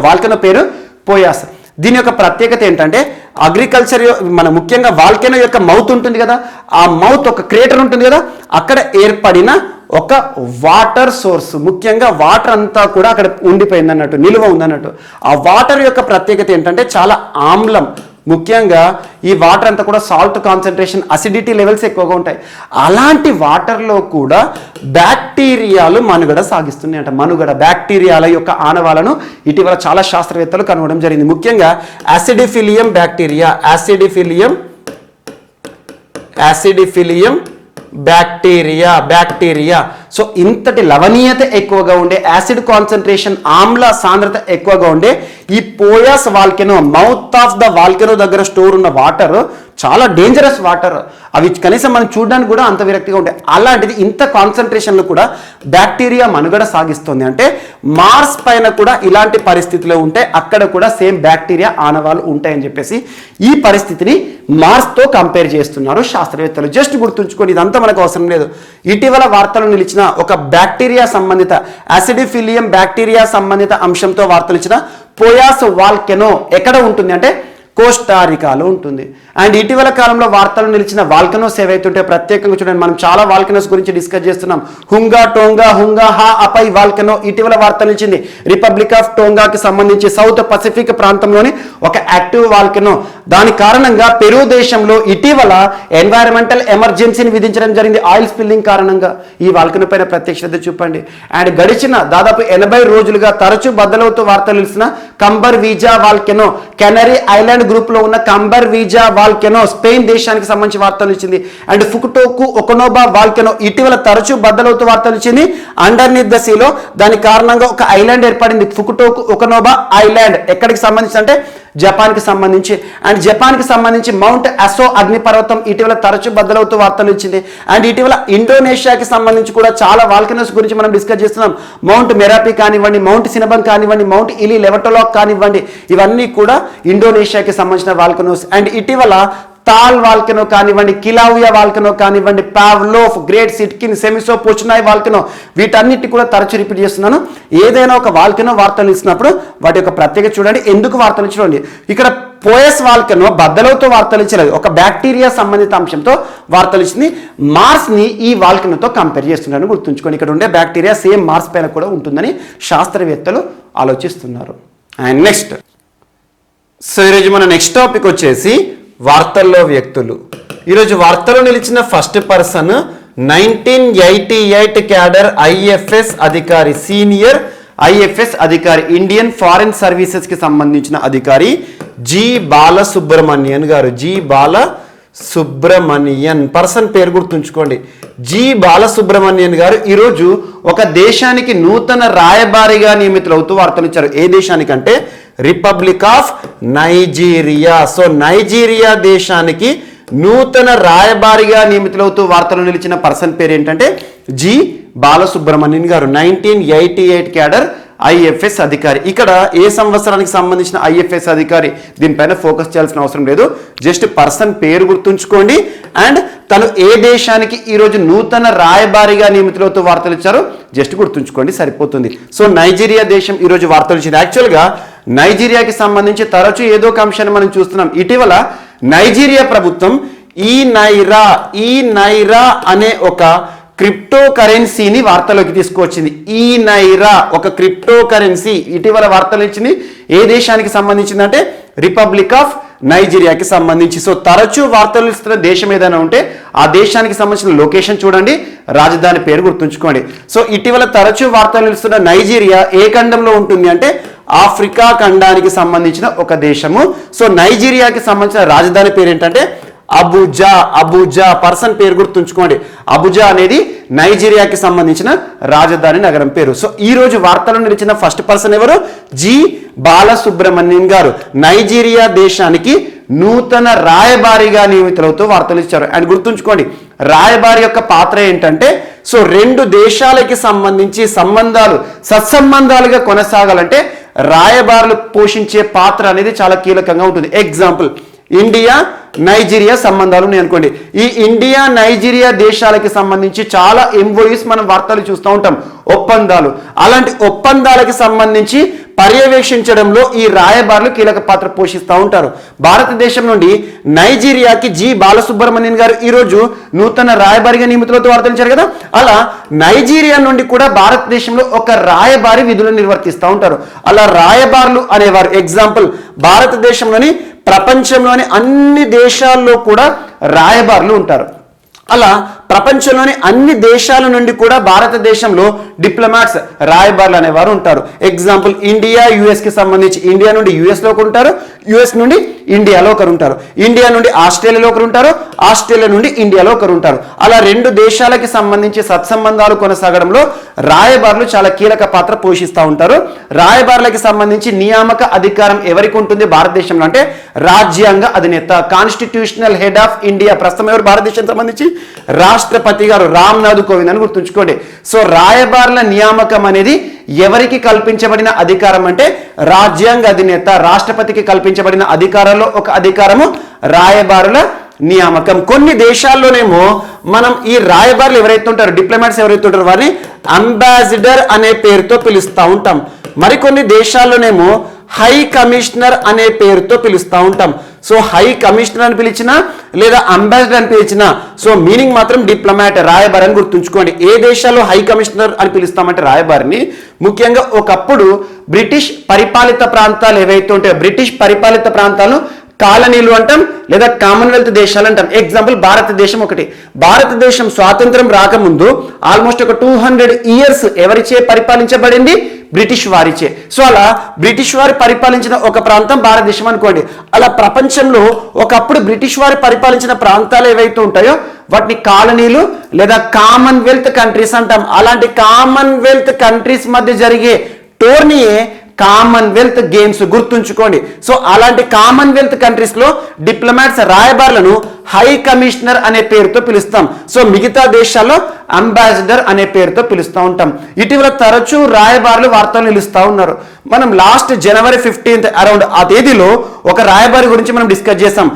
వాల్కెనో పేరు పోయాస్. దీని యొక్క ప్రత్యేకత ఏంటంటే అగ్రికల్చర్, మన ముఖ్యంగా వాల్కెనో యొక్క మౌత్ ఉంటుంది కదా, ఆ మౌత్ ఒక క్రేటర్ ఉంటుంది కదా, అక్కడ ఏర్పడిన ఒక వాటర్ సోర్స్, ముఖ్యంగా వాటర్ అంతా కూడా అక్కడ ఉండిపోయింది అన్నట్టు, నిల్వ ఉందన్నట్టు. ఆ వాటర్ యొక్క ప్రత్యేకత ఏంటంటే చాలా ఆమ్లం. ముఖ్యంగా ఈ వాటర్ అంతా కూడా సాల్ట్ కాన్సన్ట్రేషన్, అసిడిటీ లెవెల్స్ ఎక్కువగా ఉంటాయి. అలాంటి వాటర్లో కూడా బ్యాక్టీరియాలు మనుగడ సాగిస్తున్నాయి అంట. బ్యాక్టీరియాల యొక్క ఆనవాలను ఇటీవల చాలా శాస్త్రవేత్తలు కనుగొనడం జరిగింది. ముఖ్యంగా యాసిడిఫిలియం బ్యాక్టీరియా, యాసిడిఫిలియం బ్యాక్టీరియా. సో ఇంతటి లవణీయత ఎక్కువగా ఉండే, యాసిడ్ కాన్సన్ట్రేషన్, ఆమ్ల సాంద్రత ఎక్కువగా ఉండే ఈ Poas volcano, mouth of the volcano దగ్గర స్టోర్ ఉన్న వాటర్ చాలా డేంజరస్ వాటర్. అవి కనీసం మనం చూడడానికి కూడా అంత విరక్తిగా ఉంటాయి. అలాంటిది ఇంత కాన్సన్ట్రేషన్లో కూడా బ్యాక్టీరియా మనుగడ సాగిస్తుంది. అంటే మార్స్ పైన కూడా ఇలాంటి పరిస్థితిలో ఉంటే అక్కడ కూడా సేమ్ బ్యాక్టీరియా ఆనవాళ్ళు ఉంటాయని చెప్పేసి ఈ పరిస్థితిని మార్స్తో కంపేర్ చేస్తున్నారు శాస్త్రవేత్తలు. జస్ట్ గుర్తుంచుకొని, ఇదంతా మనకు అవసరం లేదు. ఇటీవల వార్తలు నిలిచిన ఒక బ్యాక్టీరియా సంబంధిత, యాసిడిఫిలియం బ్యాక్టీరియా సంబంధిత అంశంతో వార్తలు ఇచ్చిన పోయాస్ వాల్కెనో ఎక్కడ ఉంటుంది అంటే కోస్టారికాలో ఉంటుంది. అండ్ ఇటీవల కాలంలో వార్తలు నిలిచిన వాల్కనోస్ ఏవైతుంటే ప్రత్యేకంగా చూడండి, మనం చాలా వాల్కనోస్ గురించి డిస్కస్ చేస్తున్నాం. హుంగా టోంగా, హుంగా హా అపై వాల్కనో ఇటీవల వార్తలు నిలిచింది. రిపబ్లిక్ ఆఫ్ టోంగాకి సంబంధించి సౌత్ పసిఫిక్ ప్రాంతంలోని ఒక యాక్టివ్ వాల్కనో. దాని కారణంగా పెరు దేశంలో ఇటీవల ఎన్వైరన్మెంటల్ ఎమర్జెన్సీని విధించడం జరిగింది ఆయిల్ స్పిల్లింగ్ కారణంగా. ఈ వాల్కనో పైన ప్రత్యేక శ్రద్ధ చూపండి. అండ్ గడిచిన దాదాపు 80 రోజులుగా తరచూ బద్దలవుతూ వార్తలు నిలిచిన Cumbre Vieja volcano, Canary Island group లో ఉన్న కంబర్ వీజా వాల్కెనో స్పెయిన్ దేశానికి సంబంధించి వార్తలు ఇచ్చింది. అండ్ ఫుకుటోకు ఒకొనోబా వాల్కెనో ఇటీవల తరచూ బద్దలవుతూ వార్తలు ఇచ్చింది అండర్నీత్ ద సీలో. దాని కారణంగా ఒక ఐలాండ్ ఏర్పడింది, ఫుకుటోకు ఒకొనోబా ఐలాండ్. ఎక్కడికి సంబంధించి అంటే జపాన్కి సంబంధించి. అండ్ జపాన్కి సంబంధించి మౌంట్ అసో అగ్నిపర్వతం ఇటీవల తరచూ బద్దలవుతూ వార్తలు ఇచ్చింది. అండ్ ఇటీవల ఇండోనేషియాకి సంబంధించి కూడా చాలా వాల్కనోస్ గురించి మనం డిస్కస్ చేస్తున్నాం. మౌంట్ మెరాపి కానివ్వండి, మౌంట్ సినబన్ కానివ్వండి, మౌంట్ ఇలి లెవటోలాక్ కానివ్వండి, ఇవన్నీ కూడా ఇండోనేషియాకి సంబంధించిన వాల్కనోస్. అండ్ ఇటీవల తాల్ వాల్కెనో కానివ్వండి, కిలావియా వాల్కెనో కానివ్వండి, పావ్లోఫ్, గ్రేట్ సిట్కిన్, సెమిసో పొచ్నాయ్ వాల్కెనో, వీటన్నిటి కూడా తరచూ రిపీట్ చేస్తున్నాను. ఏదైనా ఒక వాల్కెనో వార్తలు ఇచ్చినప్పుడు వాటి యొక్క ప్రత్యేకత చూడండి, ఎందుకు వార్తలు చూడండి. ఇక్కడ పోయస్ వాల్కెనో బద్దలవుతో వార్తలు ఇచ్చలేదు, ఒక బ్యాక్టీరియా సంబంధిత అంశంతో వార్తలు ఇచ్చింది. మార్స్ని ఈ వాల్కెనోతో కంపేర్ చేస్తున్నారని గుర్తుంచుకోండి. ఇక్కడ ఉండే బ్యాక్టీరియా సేమ్ మార్స్ పైన కూడా ఉంటుందని శాస్త్రవేత్తలు ఆలోచిస్తున్నారు. అండ్ నెక్స్ట్, సో ఈరోజు మన నెక్స్ట్ టాపిక్ వచ్చేసి వార్తల్లో వ్యక్తులు. ఈరోజు వార్తలో నిలిచిన ఫస్ట్ పర్సన్ 1988 క్యాడర్ ఐఎఫ్ఎస్ అధికారి, సీనియర్ ఐఎఫ్ఎస్ అధికారి, ఇండియన్ ఫారెన్ సర్వీసెస్ కి సంబంధించిన అధికారి జి బాలసుబ్రమణియన్ గారు. జి బాలసుబ్రమణియన్ పర్సన్ పేరు గుర్తుంచుకోండి. జి బాలసుబ్రమణియన్ గారు ఈరోజు ఒక దేశానికి నూతన రాయబారిగా నియమితులవుతూ వార్తలు ఇచ్చారు. ఏ దేశానికంటే Republic of Nigeria. So Nigeria దేశానికి నూతన రాయబారిగా నియమితులవుతూ వార్తలు నిలిచిన పర్సన్ పేరు ఏంటంటే జి బాలసుబ్రమణ్యన్ గారు. 1988 క్యాడర్ ఐఎఫ్ఎస్ అధికారి. ఇక్కడ ఏ సంవత్సరానికి సంబంధించిన ఐఎఫ్ఎస్ అధికారి దీనిపైన ఫోకస్ చేయాల్సిన అవసరం లేదు. జస్ట్ పర్సన్ పేరు గుర్తుంచుకోండి అండ్ తను ఏ దేశానికి ఈరోజు నూతన రాయబారిగా నియమితులవుతూ వార్తలు ఇచ్చారో జస్ట్ గుర్తుంచుకోండి, సరిపోతుంది. సో నైజీరియా దేశం ఈరోజు వార్తలు ఇచ్చింది. యాక్చువల్గా నైజీరియాకి సంబంధించి తరచూ ఏదో ఒక అంశాన్ని మనం చూస్తున్నాం. ఇటీవల నైజీరియా ప్రభుత్వం ఈ నైరా అనే ఒక క్రిప్టో కరెన్సీని వార్తలోకి తీసుకొచ్చింది. ఈ నైరా ఒక క్రిప్టో కరెన్సీ ఇటీవల వార్తలు ఇచ్చింది. ఏ దేశానికి సంబంధించిందంటే రిపబ్లిక్ ఆఫ్ నైజీరియాకి సంబంధించి. సో తరచూ వార్తలు ఇస్తున్న దేశం ఏదైనా ఉంటే ఆ దేశానికి సంబంధించిన లొకేషన్ చూడండి, రాజధాని పేరు గుర్తుంచుకోండి. సో ఇటీవల తరచూ వార్తలు ఇస్తున్న నైజీరియా ఏ ఖండంలో ఉంటుంది అంటే ఆఫ్రికా ఖండానికి సంబంధించిన ఒక దేశము. సో నైజీరియాకి సంబంధించిన రాజధాని పేరు ఏంటంటే అబుజా. పర్సన్ పేరు గుర్తుంచుకోండి. అబుజా అనేది నైజీరియాకి సంబంధించిన రాజధాని నగరం పేరు. సో ఈ రోజు వార్తలో నిలిచిన ఫస్ట్ పర్సన్ ఎవరు? జి బాలసుబ్రమణ్యన్ గారు. నైజీరియా దేశానికి నూతన రాయబారిగా నియమితులవుతూ వార్తలు ఇచ్చారు. అండ్ గుర్తుంచుకోండి, రాయబారి యొక్క పాత్ర ఏంటంటే సో రెండు దేశాలకి సంబంధించి సంబంధాలు సత్సంబంధాలుగా కొనసాగాలంటే రాయబారులు పోషించే పాత్ర అనేది చాలా కీలకంగా ఉంటుంది. ఎగ్జాంపుల్, ఇండియా నైజీరియా సంబంధాలు ఉన్నాయి అనుకోండి. ఈ ఇండియా నైజీరియా దేశాలకి సంబంధించి చాలా ఎంఓయూస్ మనం వార్తలు చూస్తూ ఉంటాం, ఒప్పందాలు. అలాంటి ఒప్పందాలకి సంబంధించి పర్యవేక్షించడంలో ఈ రాయబారులు కీలక పాత్ర పోషిస్తూ ఉంటారు. భారతదేశం నుండి నైజీరియాకి జి బాలసుబ్రమణ్యన్ గారు ఈరోజు నూతన రాయబారిగా నియమితులతో వార్తలు ఇచ్చారు కదా. అలా నైజీరియా నుండి కూడా భారతదేశంలో ఒక రాయబారి విధులను నిర్వర్తిస్తూ ఉంటారు. అలా రాయబారులు అనేవారు ఎగ్జాంపుల్, భారతదేశంలోని ప్రపంచంలోని అన్ని దేశాల్లో కూడా రాయబారులు ఉంటారు. అలా ప్రపంచంలోని అన్ని దేశాల నుండి కూడా భారతదేశంలో డిప్లొమాట్స్ రాయబారులు అనేవారు ఉంటారు. ఎగ్జాంపుల్, ఇండియా యుఎస్ కి సంబంధించి ఇండియా నుండి యుఎస్ లో ఒకరు ఉంటారు, యుఎస్ నుండి ఇండియాలో ఒకరు ఉంటారు, ఇండియా నుండి ఆస్ట్రేలియాలో ఒకరు ఉంటారు, ఆస్ట్రేలియా నుండి ఇండియాలో ఒకరు ఉంటారు. అలా రెండు దేశాలకి సంబంధించి సత్సంబంధాలు కొనసాగడంలో రాయబారులు చాలా కీలక పాత్ర పోషిస్తూ ఉంటారు. రాయబారులకి సంబంధించి నియామక అధికారం ఎవరికి ఉంటుంది భారతదేశంలో అంటే రాజ్యాంగ అధినేత, కాన్స్టిట్యూషనల్ హెడ్ ఆఫ్ ఇండియా. ప్రస్తుతం ఎవరు భారతదేశానికి సంబంధించి? రాష్ట్రపతి గారు రామ్నాథ్ కోవింద్ అని గుర్తుంచుకోండి. సో రాయబారుల నియామకం అనేది ఎవరికి కల్పించబడిన అధికారం అంటే రాజ్యాంగ అధినేత, రాష్ట్రపతికి కల్పించబడిన అధికారాల్లో ఒక అధికారము రాయబారుల నియామకం. కొన్ని దేశాల్లోనేమో మనం ఈ రాయబారులు ఎవరైతే ఉంటారో, డిప్లొమాట్స్ ఎవరైతే ఉంటారో వారిని అంబాసిడర్ అనే పేరుతో పిలుస్తూ ఉంటాం. మరికొన్ని దేశాల్లోనేమో హై కమిషనర్ అనే పేరుతో పిలుస్తూ ఉంటాం. సో హై కమిషనర్ అని పిలిచినా లేదా అంబాసిడర్ అని పిలిచినా సో మీనింగ్ మాత్రం డిప్లొమాట్, రాయబారి అని గుర్తుంచుకోండి. ఏ దేశాల్లో హై కమిషనర్ అని పిలుస్తామంటే రాయబారిని ముఖ్యంగా ఒకప్పుడు బ్రిటిష్ పరిపాలిత ప్రాంతాలు ఏవైతే ఉంటాయో, బ్రిటిష్ పరిపాలిత ప్రాంతాలను కాలనీలు అంటాం లేదా కామన్వెల్త్ దేశాలు అంటాం. ఎగ్జాంపుల్ భారతదేశం ఒకటి. భారతదేశం స్వాతంత్రం రాకముందు ఆల్మోస్ట్ ఒక 200 ఇయర్స్ ఎవరిచే పరిపాలించబడింది? బ్రిటిష్ వారిచే. సో అలా బ్రిటిష్ వారు పరిపాలించిన ఒక ప్రాంతం భారతదేశం అనుకోండి. అలా ప్రపంచంలో ఒకప్పుడు బ్రిటిష్ వారు పరిపాలించిన ప్రాంతాలు ఏవైతే ఉంటాయో వాటిని కాలనీలు లేదా కామన్వెల్త్ కంట్రీస్ అంటాం. అలాంటి కామన్వెల్త్ కంట్రీస్ మధ్య జరిగే టోర్నీయే కామన్వెల్త్ గేమ్స్, గుర్తుంచుకోండి. సో అలాంటి కామన్వెల్త్ కంట్రీస్ లో డిప్లొమాట్స్ రాయబారులను హై కమిషనర్ అనే పేరుతో పిలుస్తాం. సో మిగతా దేశాల్లో అంబాసిడర్ అనే పేరుతో పిలుస్తూ ఉంటాం. ఇటీవల తరచూ రాయబారులు వార్తలు నిలుస్తూ ఉన్నారు. మనం లాస్ట్ జనవరి 15th అరౌండ్ ఆ తేదీలో ఒక రాయబారి గురించి మనం డిస్కస్ చేసాం.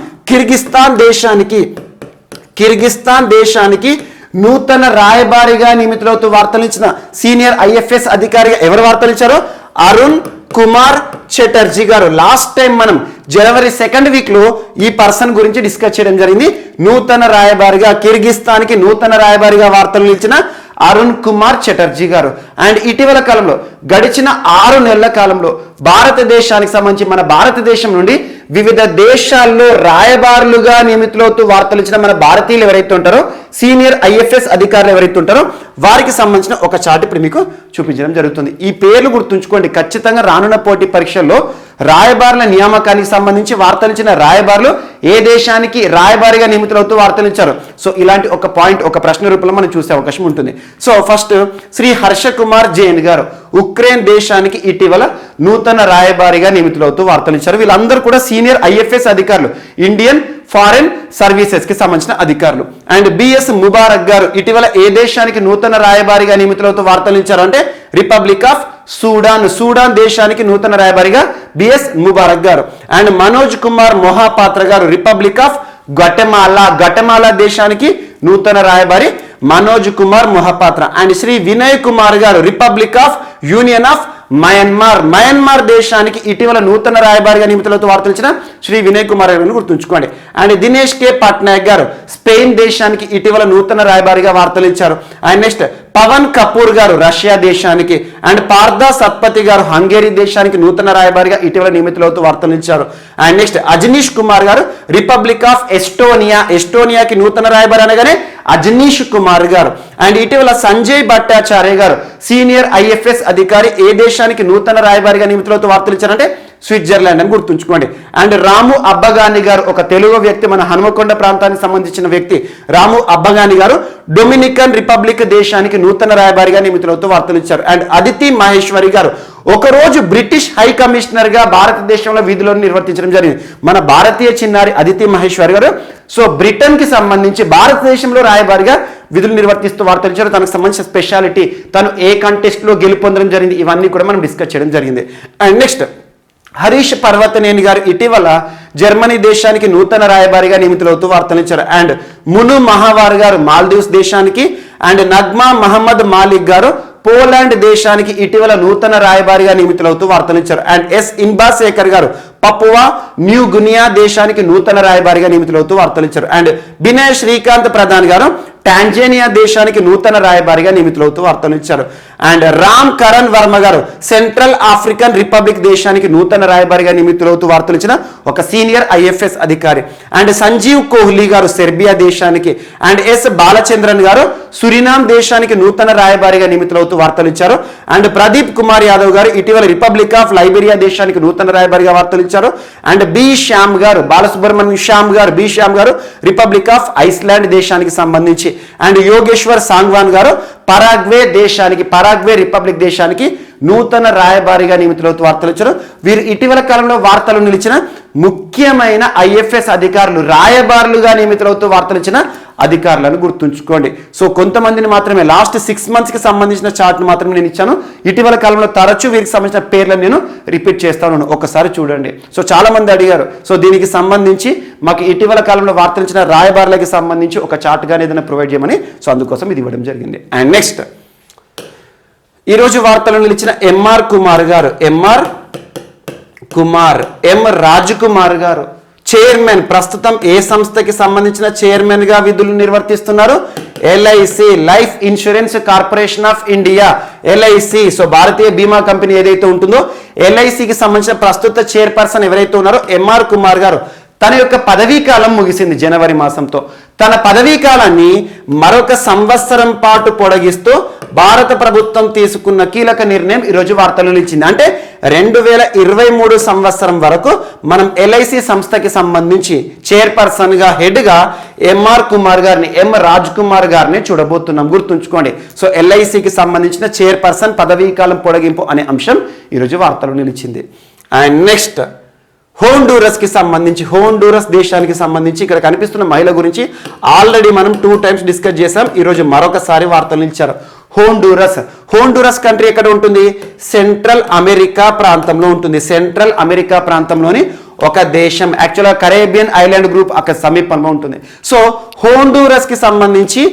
కిర్గిస్తాన్ దేశానికి నూతన రాయబారిగా నియమితులవుతూ వార్తలు ఇచ్చిన సీనియర్ ఐఎఫ్ఎస్ అధికారిగా ఎవరు వార్తలు ఇచ్చారో అరుణ్ కుమార్ చటర్జీ గారు. లాస్ట్ టైం మనం జనవరి 2nd వీక్ లో ఈ పర్సన్ గురించి డిస్కస్ చేయడం జరిగింది. నూతన రాయబారిగా కిర్గిస్తాన్కి నూతన రాయబారిగా వార్తలు నిలిచిన అరుణ్ కుమార్ చటర్జీ గారు. అండ్ ఇటీవల కాలంలో గడిచిన 6 నెలల కాలంలో భారతదేశానికి సంబంధించి మన భారతదేశం నుండి వివిధ దేశాల్లో రాయబారులుగా నియమితులవుతూ వార్తలు ఇచ్చిన మన భారతీయులు ఎవరైతే ఉంటారో సీనియర్ IFS అధికారులు ఎవరైతే ఉంటారో వారికి సంబంధించిన ఒక చార్ట్ ఇప్పుడు మీకు చూపించడం జరుగుతుంది. ఈ పేర్లు గుర్తుంచుకోండి, ఖచ్చితంగా రానున్న పోటీ పరీక్షల్లో రాయబారుల నియామకానికి సంబంధించి వార్తలు ఇచ్చిన రాయబారులు ఏ దేశానికి రాయబారిగా నియమితులవుతూ వార్తలు ఇచ్చారు. సో ఇలాంటి ఒక పాయింట్ ఒక ప్రశ్న రూపంలో మనం చూసే అవకాశం ఉంటుంది. సో ఫస్ట్ శ్రీ హర్ష కుమార్ జైన్ గారు ఉక్రెయిన్ దేశానికి ఇటీవల నూతన రాయబారిగా నియమితులవుతూ వార్తలు ఇచ్చారు. వీళ్ళందరూ కూడా సీనియర్ IFS అధికారులు, ఇండియన్ ఫారెన్ సర్వీసెస్ కి సంబంధించిన అధికారులు. అండ్ బిఎస్ ముబారక్ గారు ఇటీవల ఏ దేశానికి నూతన రాయబారిగా నియమితులవుతూ వార్తలు ఇచ్చారు అంటే రిపబ్లిక్ ఆఫ్ సూడాన్ దేశానికి నూతన రాయబారిగా బిఎస్ ముబారక్ గారు. అండ్ మనోజ్ కుమార్ మొహాపాత్ర గారు రిపబ్లిక్ ఆఫ్ గటమాలా దేశానికి నూతన రాయబారి మనోజ్ కుమార్ మొహాపాత్ర. అండ్ శ్రీ వినయ్ కుమార్ గారు republic of union of Myanmar దేశానికి ఇటీవల నూతన రాయబారిగా నియమితులతో వార్తలు ఇచ్చిన శ్రీ వినయ్ కుమార్ గారిని గుర్తుంచుకోండి. అండ్ దినేష్ కే పట్నాయక్ గారు స్పెయిన్ దేశానికి ఇటీవల నూతన రాయబారిగా వార్తలు ఇచ్చారు. అండ్ నెక్స్ట్ పవన్ కపూర్ గారు రష్యా దేశానికి, అండ్ పార్థా సత్పతి గారు హంగేరీ దేశానికి నూతన రాయబారిగా ఇటీవల నియమితులవుతూ వార్తలు ఇచ్చారు. అండ్ నెక్స్ట్ అజనీష్ కుమార్ గారు రిపబ్లిక్ ఆఫ్ ఎస్టోనియాకి నూతన రాయబారి అనగానే అజనీష్ కుమార్ గారు. అండ్ ఇటీవల సంజయ్ భట్టాచార్య గారు సీనియర్ IFS అధికారి ఏ దేశానికి నూతన రాయబారిగా నియమితులవుతూ వార్తలు ఇచ్చారంటే స్విట్జర్లాండ్ అని గుర్తుంచుకోండి. అండ్ రాము అబ్బగాని గారు ఒక తెలుగు వ్యక్తి, మన హనుమకొండ ప్రాంతానికి సంబంధించిన వ్యక్తి రాము అబ్బగాని గారు డొమినికన్ రిపబ్లిక్ దేశానికి నూతన రాయబారిగా నియమితులవుతూ వార్తలు ఇచ్చారు. అండ్ అదితి మహేశ్వరి గారు ఒకరోజు బ్రిటిష్ హై కమిషనర్ గా భారతదేశంలో విధులను నిర్వర్తించడం జరిగింది. మన భారతీయ చిన్నారి అదితి మహేశ్వరి గారు సో బ్రిటన్ కి సంబంధించి భారతదేశంలో రాయబారిగా విధులు నిర్వర్తిస్తూ వార్తలు ఇచ్చారు. తనకు సంబంధించిన స్పెషాలిటీ, తను ఏ కంటెస్ట్ లో గెలుపొందడం జరిగింది, ఇవన్నీ కూడా మనం డిస్కస్ చేయడం జరిగింది. అండ్ నెక్స్ట్ హరీష్ పర్వతనేని గారు ఇటీవల జర్మనీ దేశానికి నూతన రాయబారిగా నియమితులవుతూ వార్తలు ఇచ్చారు. అండ్ మును మహావార్ గారు మాల్దీవ్స్ దేశానికి, అండ్ నగ్మా మహమ్మద్ మాలిక్ గారు పోలాండ్ దేశానికి ఇటీవల నూతన రాయబారిగా నియమితులవుతూ వార్తలు ఇచ్చారు. అండ్ ఎస్ ఇన్బాశేఖర్ గారు పపువా న్యూ గునియా దేశానికి నూతన రాయబారిగా నియమితులవుతూ వార్తలు ఇచ్చారు. అండ్ బినయ్ శ్రీకాంత్ ప్రధాన్ గారు టాంజానియా దేశానికి నూతన రాయబారిగా నియమితులవుతూ వార్తలు ఇచ్చారు. అండ్ రామ్ కరణ్ వర్మ గారు సెంట్రల్ ఆఫ్రికన్ రిపబ్లిక్ దేశానికి నూతన రాయబారిగా నియమితులవుతూ వార్తలు ఇచ్చిన ఒక సీనియర్ IFS అధికారి. అండ్ సంజీవ్ కోహ్లీ గారు సెర్బియా దేశానికి, అండ్ ఎస్ బాలచంద్రన్ గారు సురినామ్ దేశానికి నూతన రాయబారిగా నియమితులవుతూ వార్తలు ఇచ్చారు. అండ్ ప్రదీప్ కుమార్ యాదవ్ గారు ఇటీవల రిపబ్లిక్ ఆఫ్ లైబీరియా దేశానికి నూతన రాయబారిగా వార్తలు ఇచ్చారు. అండ్ బి శ్యామ్ గారు బి శ్యామ్ గారు రిపబ్లిక్ ఆఫ్ ఐస్లాండ్ దేశానికి సంబంధించి, అండ్ యోగేశ్వర్ సాంగ్వాన్ గారు పరాగ్వే రిపబ్లిక్ దేశానికి నూతన రాయబారిగా నియమితులవుతూ వార్తలు ఇచ్చారు. వీరు ఇటీవల కాలంలో వార్తలు నిలిచిన ముఖ్యమైన IFS అధికారులు, రాయబారులుగా నియమితులవుతూ వార్తలు ఇచ్చిన అధికారులను గుర్తుంచుకోండి. సో కొంతమందిని మాత్రమే లాస్ట్ 6 months కి సంబంధించిన చార్ట్ను మాత్రమే నేను ఇచ్చాను. ఇటీవల కాలంలో తరచూ వీరికి సంబంధించిన పేర్లను నేను రిపీట్ చేస్తాను, ఒకసారి చూడండి. సో చాలా మంది అడిగారు, సో దీనికి సంబంధించి మాకు ఇటీవల కాలంలో వార్తలు ఇచ్చిన రాయబారులకి సంబంధించి ఒక చార్ట్ గానీ ఏదైనా ప్రొవైడ్ చేయమని, సో అందుకోసం ఇది ఇవ్వడం జరిగింది. అండ్ నెక్స్ట్ ఈరోజు వార్తలను నిలిచిన MR కుమార్ గారు, M రాజ్ కుమార్ గారు చైర్మన్, ప్రస్తుతం ఏ సంస్థకి సంబంధించిన చైర్మన్ గా విధులు నిర్వర్తిస్తున్నారు? LIC life insurance corporation of India, LIC. So భారతీయ బీమా కంపెనీ ఏదైతే ఉంటుందో LICకి సంబంధించిన ప్రస్తుత చైర్పర్సన్ ఎవరైతే ఉన్నారో MR కుమార్ గారు, తన యొక్క పదవీ కాలం ముగిసింది జనవరి మాసంతో. తన పదవీ కాలాన్ని మరొక సంవత్సరం పాటు పొడిగిస్తూ భారత ప్రభుత్వం తీసుకున్న కీలక నిర్ణయం ఈరోజు వార్తలు ఇచ్చింది. అంటే 2023 సంవత్సరం వరకు మనం LIC సంస్థకి సంబంధించి చైర్పర్సన్ గా హెడ్ గా MR కుమార్ గారిని, M రాజ్ కుమార్ గారిని చూడబోతున్నాం, గుర్తుంచుకోండి. సో LICకి సంబంధించిన చైర్పర్సన్ పదవీ కాలం పొడిగింపు అనే అంశం ఈరోజు వార్తలు నిలిచింది. అండ్ నెక్స్ట్ హోండూరస్ కి సంబంధించి, హోండూరస్ దేశానికి సంబంధించి ఇక్కడ కనిపిస్తున్న మహిళ గురించి ఆల్రెడీ మనం 2 times డిస్కస్ చేసాం. ఈరోజు మరొకసారి వార్తలు నిలిచారు. హోండూరస్ కంట్రీ ఎక్కడ ఉంటుంది? సెంట్రల్ అమెరికా ప్రాంతంలో ఉంటుంది. సెంట్రల్ అమెరికా ప్రాంతంలోని ఒక దేశం, యాక్చువల్గా కరేబియన్ ఐలాండ్ గ్రూప్ అక్కడ సమీపంలో ఉంటుంది. సో హోండూరస్ కి సంబంధించి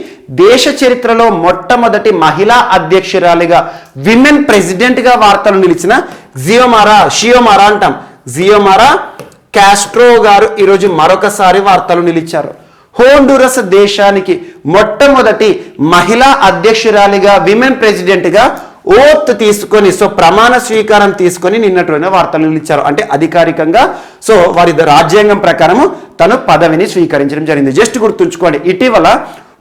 దేశ చరిత్రలో మొట్టమొదటి మహిళా అధ్యక్షురాలిగా, విమెన్ ప్రెసిడెంట్ గా వార్తలు నిలిచిన జియోమారా క్యాస్ట్రో గారు ఈరోజు మరొకసారి వార్తలు నిలిచారు. హోండురస్ దేశానికి మొట్టమొదటి మహిళా అధ్యక్షురాలిగా, విమెన్ ప్రెసిడెంట్గా ఓత్ తీసుకొని, సో ప్రమాణ స్వీకారం తీసుకొని నిన్నటువంటి వార్తలు ఇచ్చారు. అంటే అధికారికంగా సో వారి రాజ్యాంగం ప్రకారము తను పదవిని స్వీకరించడం జరిగింది. జస్ట్ గుర్తుంచుకోండి, ఇటీవల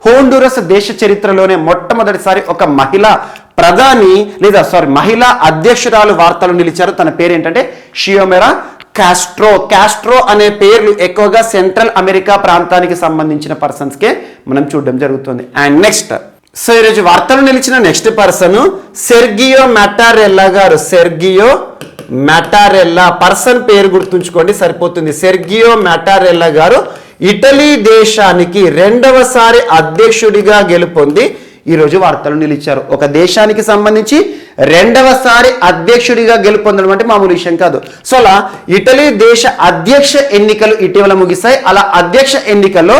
హోండురస్ దేశ చరిత్రలోనే మొట్టమొదటిసారి ఒక మహిళా అధ్యక్షురాలు వార్తలు నిలిచారు. తన పేరు ఏంటంటే షియోమెరా కాస్ట్రో. కాస్ట్రో అనే పేర్లు ఎక్కువగా సెంట్రల్ అమెరికా ప్రాంతానికి సంబంధించిన పర్సన్స్కే మనం చూడడం జరుగుతుంది. అండ్ నెక్స్ట్, సో ఈరోజు వార్తలు నిలిచిన నెక్స్ట్ పర్సన్ సెర్గియో మటారెల్లా గారు. సెర్గియో మటారెల్లా పర్సన్ పేరు గుర్తుంచుకోండి సరిపోతుంది. సెర్గియో మటారెల్లా గారు ఇటలీ దేశానికి రెండవసారి అధ్యక్షుడిగా గెలుపొంది ఈరోజు వార్తలు నిలిచారు. ఒక దేశానికి సంబంధించి రెండవసారి అధ్యక్షుడిగా గెలుపొందడం అంటే మామూలు విషయం కాదు. సో అలా ఇటలీ దేశ అధ్యక్ష ఎన్నికలు ఇటీవల ముగిశాయి. అలా అధ్యక్ష ఎన్నికల్లో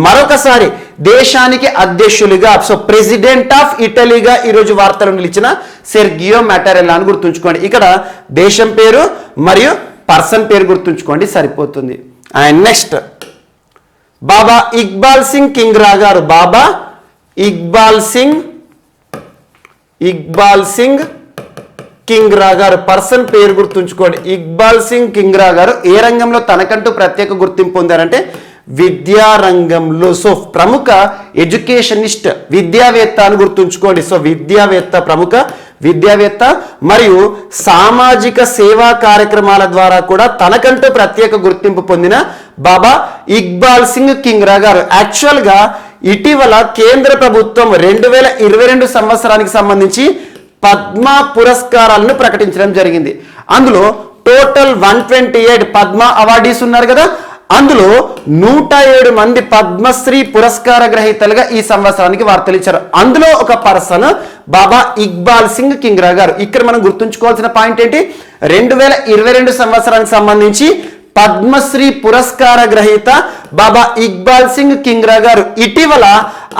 మరొకసారి దేశానికి అధ్యక్షులుగా, సో ప్రెసిడెంట్ ఆఫ్ ఇటలీగా ఈరోజు వార్తలు నిలిచిన సెర్గియో మటారెల్లా అని గుర్తుంచుకోండి. ఇక్కడ దేశం పేరు మరియు పర్సన్ పేరు గుర్తుంచుకోండి సరిపోతుంది. అండ్ నెక్స్ట్, బాబా ఇక్బాల్ సింగ్ కింగ్రా గారు. బాబా ఇక్బాల్ సింగ్ కింగ్రా గారు పర్సన్ పేరు గుర్తుంచుకోండి. ఇక్బాల్ సింగ్ కింగ్రా గారు ఏ రంగంలో తనకంటూ ప్రత్యేక గుర్తింపు పొందారంటే విద్యా రంగంలో. సో ప్రముఖ ఎడ్యుకేషనిస్ట్, విద్యావేత్త అని గుర్తుంచుకోండి. సో ప్రముఖ విద్యావేత్త మరియు సామాజిక సేవా కార్యక్రమాల ద్వారా కూడా తనకంటూ ప్రత్యేక గుర్తింపు పొందిన బాబా ఇక్బాల్ సింగ్ కింగ్రా గారు యాక్చువల్గా ఇటీవల కేంద్ర ప్రభుత్వం 2022 సంవత్సరానికి సంబంధించి పద్మ పురస్కారాలను ప్రకటించడం జరిగింది. అందులో టోటల్ 128 పద్మ అవార్డీస్ ఉన్నారు కదా, అందులో 107 మంది పద్మశ్రీ పురస్కార గ్రహీతలుగా ఈ సంవత్సరానికి వార్తలు ఇచ్చారు. అందులో ఒక పర్సన్ బాబా ఇక్బాల్ సింగ్ కింగ్రా గారు. ఇక్కడ మనం గుర్తుంచుకోవాల్సిన పాయింట్ ఏంటి, 2022 సంవత్సరానికి సంబంధించి పద్మశ్రీ పురస్కార గ్రహీత బాబా ఇక్బాల్ సింగ్ కింగ్రా గారు ఇటీవల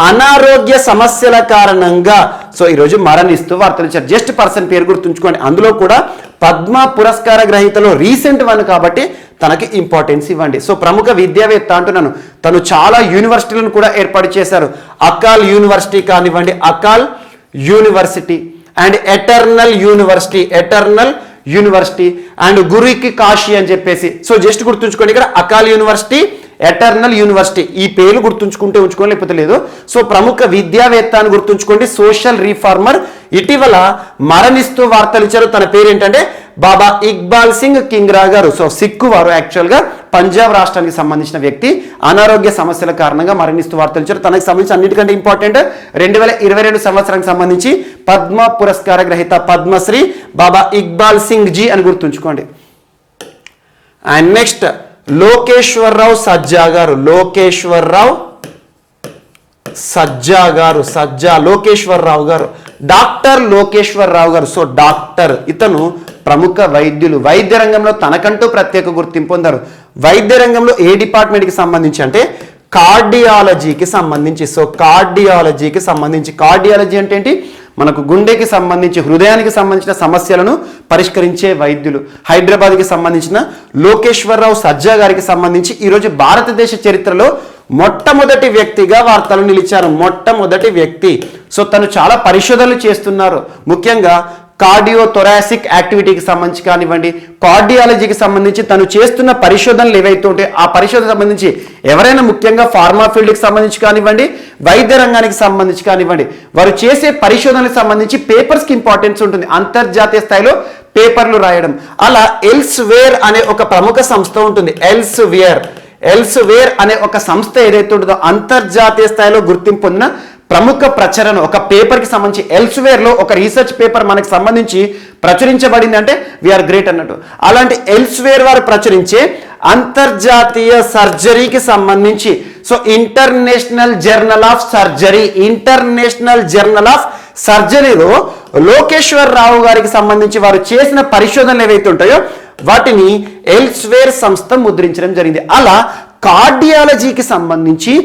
అనారోగ్య సమస్యల కారణంగా సో ఈరోజు మరణిస్తూ వార్తలు ఇచ్చారు. జస్ట్ పర్సన్ పేరు గుర్తుంచుకోండి. అందులో కూడా పద్మ పురస్కార గ్రహీతలో రీసెంట్ వన్ కాబట్టి తనకి ఇంపార్టెన్స్ ఇవ్వండి. సో ప్రముఖ విద్యావేత్త అంటున్నాను. తను చాలా యూనివర్సిటీలను కూడా ఏర్పాటు చేశారు. అకాల్ యూనివర్సిటీ కానివ్వండి, Akal university and eternal university and గురుకి కాశీ అని చెప్పేసి. సో జస్ట్ గుర్తుంచుకోండి, ఇక్కడ అకాల్ యూనివర్సిటీ, ఎటర్నల్ యూనివర్సిటీ ఈ పేర్లు గుర్తుంచుకుంటే ఉంచుకోండి, లేకపోతే లేదు. సో ప్రముఖ విద్యావేత్త అని గుర్తుంచుకోండి, సోషల్ రిఫార్మర్. ఇటీవల మరణిస్తూ వార్తలు ఇచ్చారు. తన పేరు ఏంటంటే బాబా ఇక్బాల్ సింగ్ కింగ్రా గారు. సో సిక్కు వారు, యాక్చువల్గా పంజాబ్ రాష్ట్రానికి సంబంధించిన వ్యక్తి, అనారోగ్య సమస్యల కారణంగా మరణిస్తూ వార్తలు ఇచ్చారు. తనకు సంబంధించి అన్నిటికంటే ఇంపార్టెంట్ 2022 సంవత్సరానికి సంబంధించి పద్మ పురస్కార గ్రహీత పద్మశ్రీ బాబా ఇక్బాల్ సింగ్ జీ అని గుర్తుంచుకోండి. అండ్ నెక్స్ట్, లోకేశ్వరరావు సజ్జా గారు. లోకేశ్వరరావు గారు, డాక్టర్ లోకేశ్వరరావు గారు. సో డాక్టర్, ఇతను ప్రముఖ వైద్యులు, వైద్య రంగంలో తనకంటూ ప్రత్యేక గుర్తింపు పొందారు. వైద్య రంగంలో ఏ డిపార్ట్మెంట్కి సంబంధించి అంటే కార్డియాలజీకి సంబంధించి. సో కార్డియాలజీ అంటే ఏంటి, మనకు గుండెకి సంబంధించి, హృదయానికి సంబంధించిన సమస్యలను పరిష్కరించే వైద్యులు. హైదరాబాద్కి సంబంధించిన లోకేశ్వరరావు సజ్జా గారికి సంబంధించి ఈరోజు భారతదేశ చరిత్రలో మొట్టమొదటి వ్యక్తిగా వార్తలు నిలిచారు. మొట్టమొదటి వ్యక్తి. సో తను చాలా పరిశోధనలు చేస్తున్నారు. ముఖ్యంగా కార్డియోథొరాసిక్ యాక్టివిటీకి సంబంధించి కానివ్వండి, కార్డియాలజీకి సంబంధించి తను చేస్తున్న పరిశోధనలు ఏవైతే ఉంటే ఆ పరిశోధన సంబంధించి ఎవరైనా ముఖ్యంగా ఫార్మా ఫీల్డ్కి సంబంధించి కానివ్వండి, వైద్య రంగానికి సంబంధించి కానివ్వండి, వారు చేసే పరిశోధనలకు సంబంధించి పేపర్స్కి ఇంపార్టెన్స్ ఉంటుంది. అంతర్జాతీయ స్థాయిలో పేపర్లు రాయడం. అలా ఎల్స్వేర్ అనే ఒక ప్రముఖ సంస్థ ఉంటుంది. ఎల్స్వేర్ అనే ఒక సంస్థ ఏదైతే ఉంటుందో అంతర్జాతీయ స్థాయిలో గుర్తింపు పొందిన ప్రముఖ ప్రచురణ ఒక పేపర్కి సంబంధించి ఎల్స్వేర్లో ఒక రీసెర్చ్ పేపర్ మనకు సంబంధించి ప్రచురించబడింది అంటే వీఆర్ గ్రేట్ అన్నట్టు. అలాంటి ఎల్స్వేర్ వారు ప్రచురించే అంతర్జాతీయ సర్జరీకి సంబంధించి సో ఇంటర్నేషనల్ జర్నల్ ఆఫ్ సర్జరీలో లోకేశ్వరరావు గారికి సంబంధించి వారు చేసిన పరిశోధనలు ఏవైతే ఉంటాయో వాటిని ఎల్స్వేర్ సంస్థ ముద్రించడం జరిగింది. అలా కార్డియాలజీకి సంబంధించి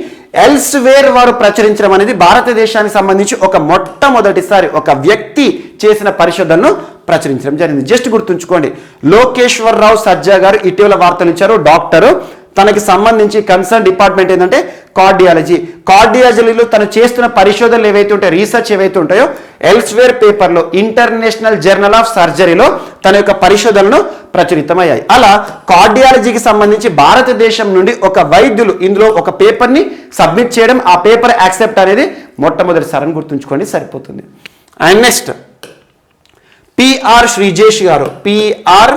ఎల్స్వేర్ వారు ప్రచురించడం అనేది భారతదేశానికి సంబంధించి ఒక మొట్టమొదటిసారి ఒక వ్యక్తి చేసిన పరిశోధనను ప్రచురించడం జరిగింది. జస్ట్ గుర్తుంచుకోండి, లోకేశ్వరరావు సజ్జా గారు ఇటీవల వార్తలు ఇచ్చారు. డాక్టరు, తనకి సంబంధించి కన్సర్న్ డిపార్ట్మెంట్ ఏంటంటే కార్డియాలజీ. కార్డియాలజీలో తను చేస్తున్న పరిశోధనలు ఏవైతే ఉంటాయో, రీసెర్చ్ ఏవైతే ఉంటాయో, ఎల్స్వేర్ పేపర్లో, ఇంటర్నేషనల్ జర్నల్ ఆఫ్ సర్జరీలో తన యొక్క పరిశోధనలు ప్రచురితమయ్యాయి. అలా కార్డియాలజీకి సంబంధించి భారతదేశం నుండి ఒక వైద్యులు ఇందులో ఒక పేపర్ని సబ్మిట్ చేయడం, ఆ పేపర్ యాక్సెప్ట్ అనేది మొట్టమొదటిసారి గుర్తుంచుకోండి, సరిపోతుంది. అండ్ నెక్స్ట్ పిఆర్ శ్రీజేష్ గారు, పిఆర్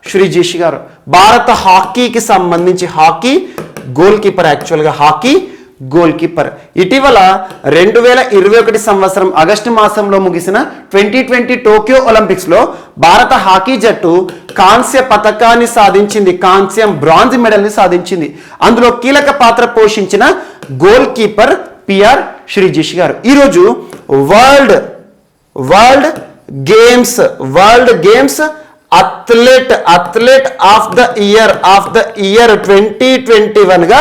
శ్రీజేష్ గారు భారత హాకీకి సంబంధించి హాకీ గోల్ కీపర్, యాక్చువల్గా హాకీ గోల్ కీపర్. ఇటీవల 2021 సంవత్సరం ఆగస్టు మాసంలో ముగిసిన 2020 టోక్యో ఒలింపిక్స్లో భారత హాకీ జట్టు కాంస్య పతకాన్ని సాధించింది, కాంస్యం బ్రాంజ్ మెడల్ని సాధించింది. అందులో కీలక పాత్ర పోషించిన గోల్ కీపర్ పిఆర్ శ్రీజేష్ గారు. ఈరోజు world games athlete of the year 2021 గా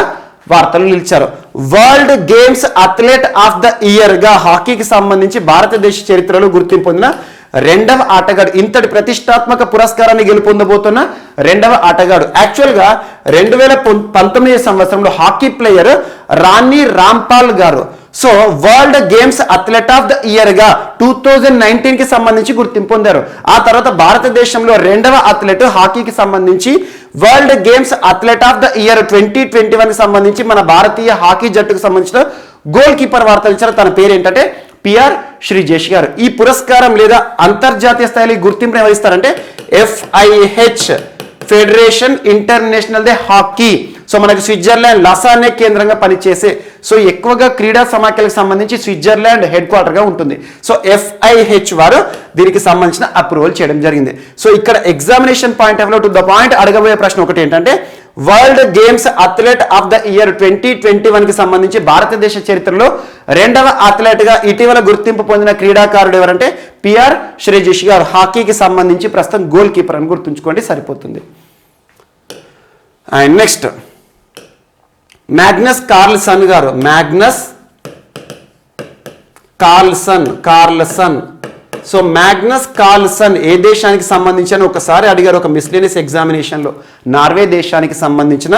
వార్తలు నిలిచారు. World games athlete of the year గా హాకీకి సంబంధించి భారతదేశ చరిత్రలో గుర్తింపు పొందిన రెండవ ఆటగాడు, ఇంతటి ప్రతిష్టాత్మక పురస్కారాన్ని గెలుపొందబోతున్న రెండవ ఆటగాడు. యాక్చువల్గా 2019 సంవత్సరంలో హాకీ ప్లేయర్ రాణి రాంపాల్ గారు so world games athlete of the year గా 2019 కి సంబంధించి గుర్తింపు పొందారు. ఆ తర్వాత భారతదేశంలో రెండవ అథ్లెట్ హాకీకి సంబంధించి world games athlete of the year 2021 కి సంబంధించి మన భారతీయ హాకీ జట్టుకు సంబంధించిన గోల్ కీపర్ వార్తలు ఇచ్చారు. తన పేరు ఏంటంటే పిఆర్ శ్రీజేష్ గారు. ఈ పురస్కారం లేదా అంతర్జాతీయ స్థాయిలో గుర్తింపు ఎవరిస్తారంటే FIH, federation international they hockey. So మనకు స్విట్జర్లాండ్ లసానే కేంద్రంగా పనిచేసే, సో ఎక్కువగా క్రీడా సమాఖ్యలకు సంబంధించి స్విట్జర్లాండ్ హెడ్ క్వార్టర్గా ఉంటుంది. సో FIH వారు దీనికి సంబంధించిన అప్రూవల్ చేయడం జరిగింది. సో ఇక్కడ examination point of view to the point అడగబోయే ప్రశ్న ఒకటి ఏంటంటే world games athlete of the year 2021 కి సంబంధించి భారతదేశ చరిత్రలో రెండవ అథ్లెట్ గా ఇటీవల గుర్తింపు పొందిన క్రీడాకారుడు ఎవరంటే పిఆర్ శ్రీజేష్ గారు. హాకీకి సంబంధించి ప్రస్తుతం గోల్ కీపర్ అని గుర్తుంచుకోండి, సరిపోతుంది. And next Magnus Carlsen garu, Magnus Carlsen. So Magnus Carlsen ఏ దేశానికి సంబంధించిన ఒకసారి అడిగారు ఒక మిస్లేనియస్ ఎగ్జామినేషన్లో. నార్వే దేశానికి సంబంధించిన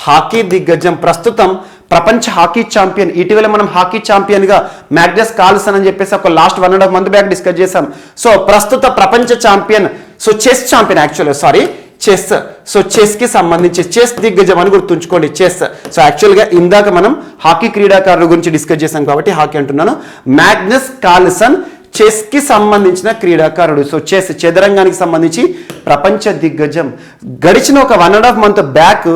హాకీ దిగ్గజం, ప్రస్తుతం ప్రపంచ హాకీ ఛాంపియన్. ఇటీవల మనం హాకీ ఛాంపియన్ గా మ్యాగ్నస్ కార్ల్సన్ అని చెప్పేసి ఒక లాస్ట్ 1.5 month బ్యాక్ డిస్కస్ చేసాం. సో ప్రస్తుత ప్రపంచ ఛాంపియన్, సో చెస్ ఛాంపియన్ యాక్చువల్గా, చెస్. సో చెస్ కి సంబంధించి చెస్ దిగ్గజం అని గుర్తుంచుకోండి, చెస్. సో యాక్చువల్గా ఇందాక మనం హాకీ క్రీడాకారుల గురించి డిస్కస్ చేసాం కాబట్టి హాకీ అంటున్నాను. మ్యాగ్నస్ కార్ల్సన్ చెస్ కి సంబంధించిన క్రీడాకారుడు. సో చెస్, చదరంగానికి సంబంధించి ప్రపంచ దిగ్గజం. గడిచిన ఒక 1.5 month బ్యాక్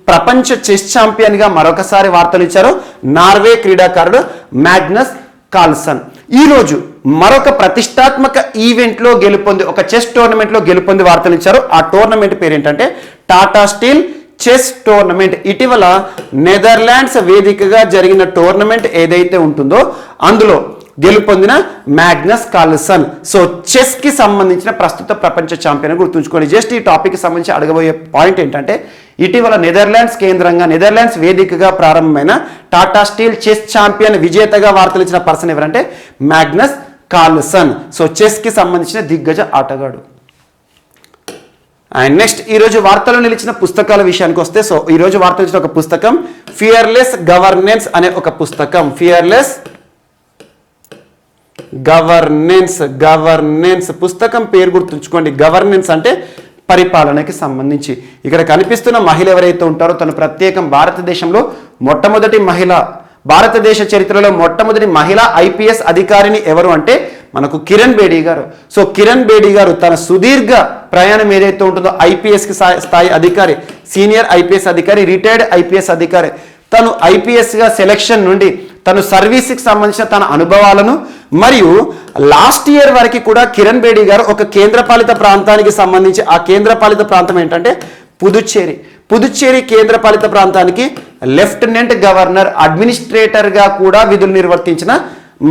ప్రపంచ చెస్ ఛాంపియన్ గా మరొకసారి వార్తలు ఇచ్చారు నార్వే క్రీడాకారుడు మ్యాగ్నస్ కార్ల్సన్. ఈ రోజు మరొక ప్రతిష్టాత్మక ఈవెంట్ లో గెలుపొంది, ఒక చెస్ టోర్నమెంట్ లో గెలుపొంది వార్తలు ఇచ్చారు. ఆ టోర్నమెంట్ పేరు ఏంటంటే టాటా స్టీల్ చెస్ టోర్నమెంట్. ఇటీవల నెదర్లాండ్స్ వేదికగా జరిగిన టోర్నమెంట్ ఏదైతే ఉంటుందో అందులో గెలుపొందిన మ్యాగ్నస్ కార్ల్సన్. సో చెస్ కి సంబంధించిన ప్రస్తుత ప్రపంచ ఛాంపియన్ గుర్తుంచుకోండి. జస్ట్ ఈ టాపిక్ కి సంబంధించి అడగబోయే పాయింట్ ఏంటంటే ఇటీవల నెదర్లాండ్స్ కేంద్రంగా, నెదర్లాండ్స్ వేదికగా ప్రారంభమైన టాటా స్టీల్ చెస్ ఛాంపియన్ విజేతగా వార్తలు ఇచ్చిన పర్సన్ ఎవరంటే మ్యాగ్నస్ కార్ల్సన్. సో చెస్ కి సంబంధించిన దిగ్గజ ఆటగాడు. అండ్ నెక్స్ట్ ఈరోజు వార్తలు నిలిచిన పుస్తకాల విషయానికి వస్తే, సో ఈరోజు వార్తలు ఇచ్చిన ఒక పుస్తకం ఫియర్లెస్ గవర్నెన్స్ అనే ఒక పుస్తకం. ఫియర్లెస్ గవర్నెన్స్ పుస్తకం పేరు గుర్తుంచుకోండి. గవర్నెన్స్ అంటే పరిపాలనకి సంబంధించి. ఇక్కడ కనిపిస్తున్న మహిళ ఎవరైతే ఉంటారో తను ప్రత్యేకం భారతదేశంలో మొట్టమొదటి మహిళ, భారతదేశ చరిత్రలో మొట్టమొదటి మహిళా IPS అధికారిని ఎవరు అంటే మనకు కిరణ్ బేడీ గారు. సో కిరణ్ బేడీ గారు తన సుదీర్ఘ ప్రయాణం ఏదైతే ఉంటుందో IPS కి స్థాయి అధికారి, సీనియర్ IPS అధికారి, రిటైర్డ్ IPS అధికారి. తను IPS గా సెలక్షన్ నుండి తను సర్వీస్కి సంబంధించిన తన అనుభవాలను మరియు లాస్ట్ ఇయర్ వరకు కూడా కిరణ్ బేడీ గారు ఒక కేంద్రపాలిత ప్రాంతానికి సంబంధించి, ఆ కేంద్రపాలిత ప్రాంతం ఏంటంటే పుదుచ్చేరి కేంద్రపాలిత ప్రాంతానికి లెఫ్టినెంట్ గవర్నర్, అడ్మినిస్ట్రేటర్గా కూడా విధులు నిర్వర్తించిన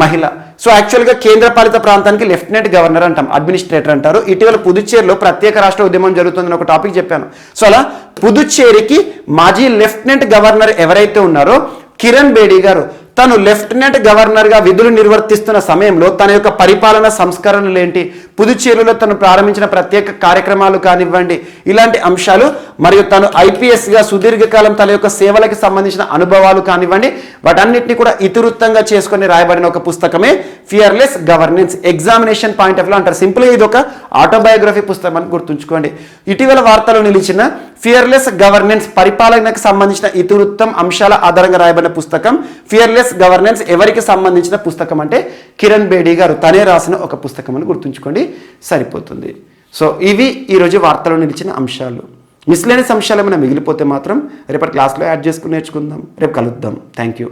మహిళ. సో యాక్చువల్గా కేంద్రపాలిత ప్రాంతానికి లెఫ్టినెంట్ గవర్నర్ అంటాం, అడ్మినిస్ట్రేటర్ అంటారు. ఇటీవల పుదుచ్చేరిలో ప్రత్యేక రాష్ట్ర ఉద్యమం జరుగుతుందని ఒక టాపిక్ చెప్పాను. సో అలా పుదుచ్చేరికి మాజీ లెఫ్టినెంట్ గవర్నర్ ఎవరైతే ఉన్నారో కిరణ్ బేడీ గారు, తను లెఫ్టినెంట్ గవర్నర్గా విధులు నిర్వర్తిస్తున్న సమయంలో తన యొక్క పరిపాలన సంస్కరణలు ఏంటి, పుదుచ్చేరిలో తను ప్రారంభించిన ప్రత్యేక కార్యక్రమాలు కానివ్వండి, ఇలాంటి అంశాలు, మరియు తను ఐపీఎస్గా సుదీర్ఘకాలం తన యొక్క సేవలకి సంబంధించిన అనుభవాలు కానివ్వండి, వాటన్నిటిని కూడా ఇతివృత్తంగా చేసుకొని రాయబడిన ఒక పుస్తకమే fearless governance. Examination point of view అంటారు. సింపుల్గా ఇది ఒక ఆటోబయోగ్రఫీ పుస్తకం అని గుర్తుంచుకోండి. ఇటీవల వార్తలు నిలిచిన ఫియర్లెస్ గవర్నెన్స్, పరిపాలనకు సంబంధించిన ఇతివృత్తం అంశాల ఆధారంగా రాయబడిన పుస్తకం ఫియర్లెస్ గవర్నెన్స్. ఎవరికి సంబంధించిన పుస్తకం అంటే కిరణ్ బేడీ గారు, తనే రాసిన ఒక పుస్తకం అని గుర్తుంచుకోండి, సరిపోతుంది. సో ఇవి ఈరోజు వార్తలో నిలిచిన అంశాలు. మిస్లేనియస్ అంశాలు ఏమైనా మిగిలిపోతే మాత్రం రేపటి క్లాస్లో యాడ్ చేసుకుని నేర్చుకుందాం. రేపు కలుద్దాం. Thank you.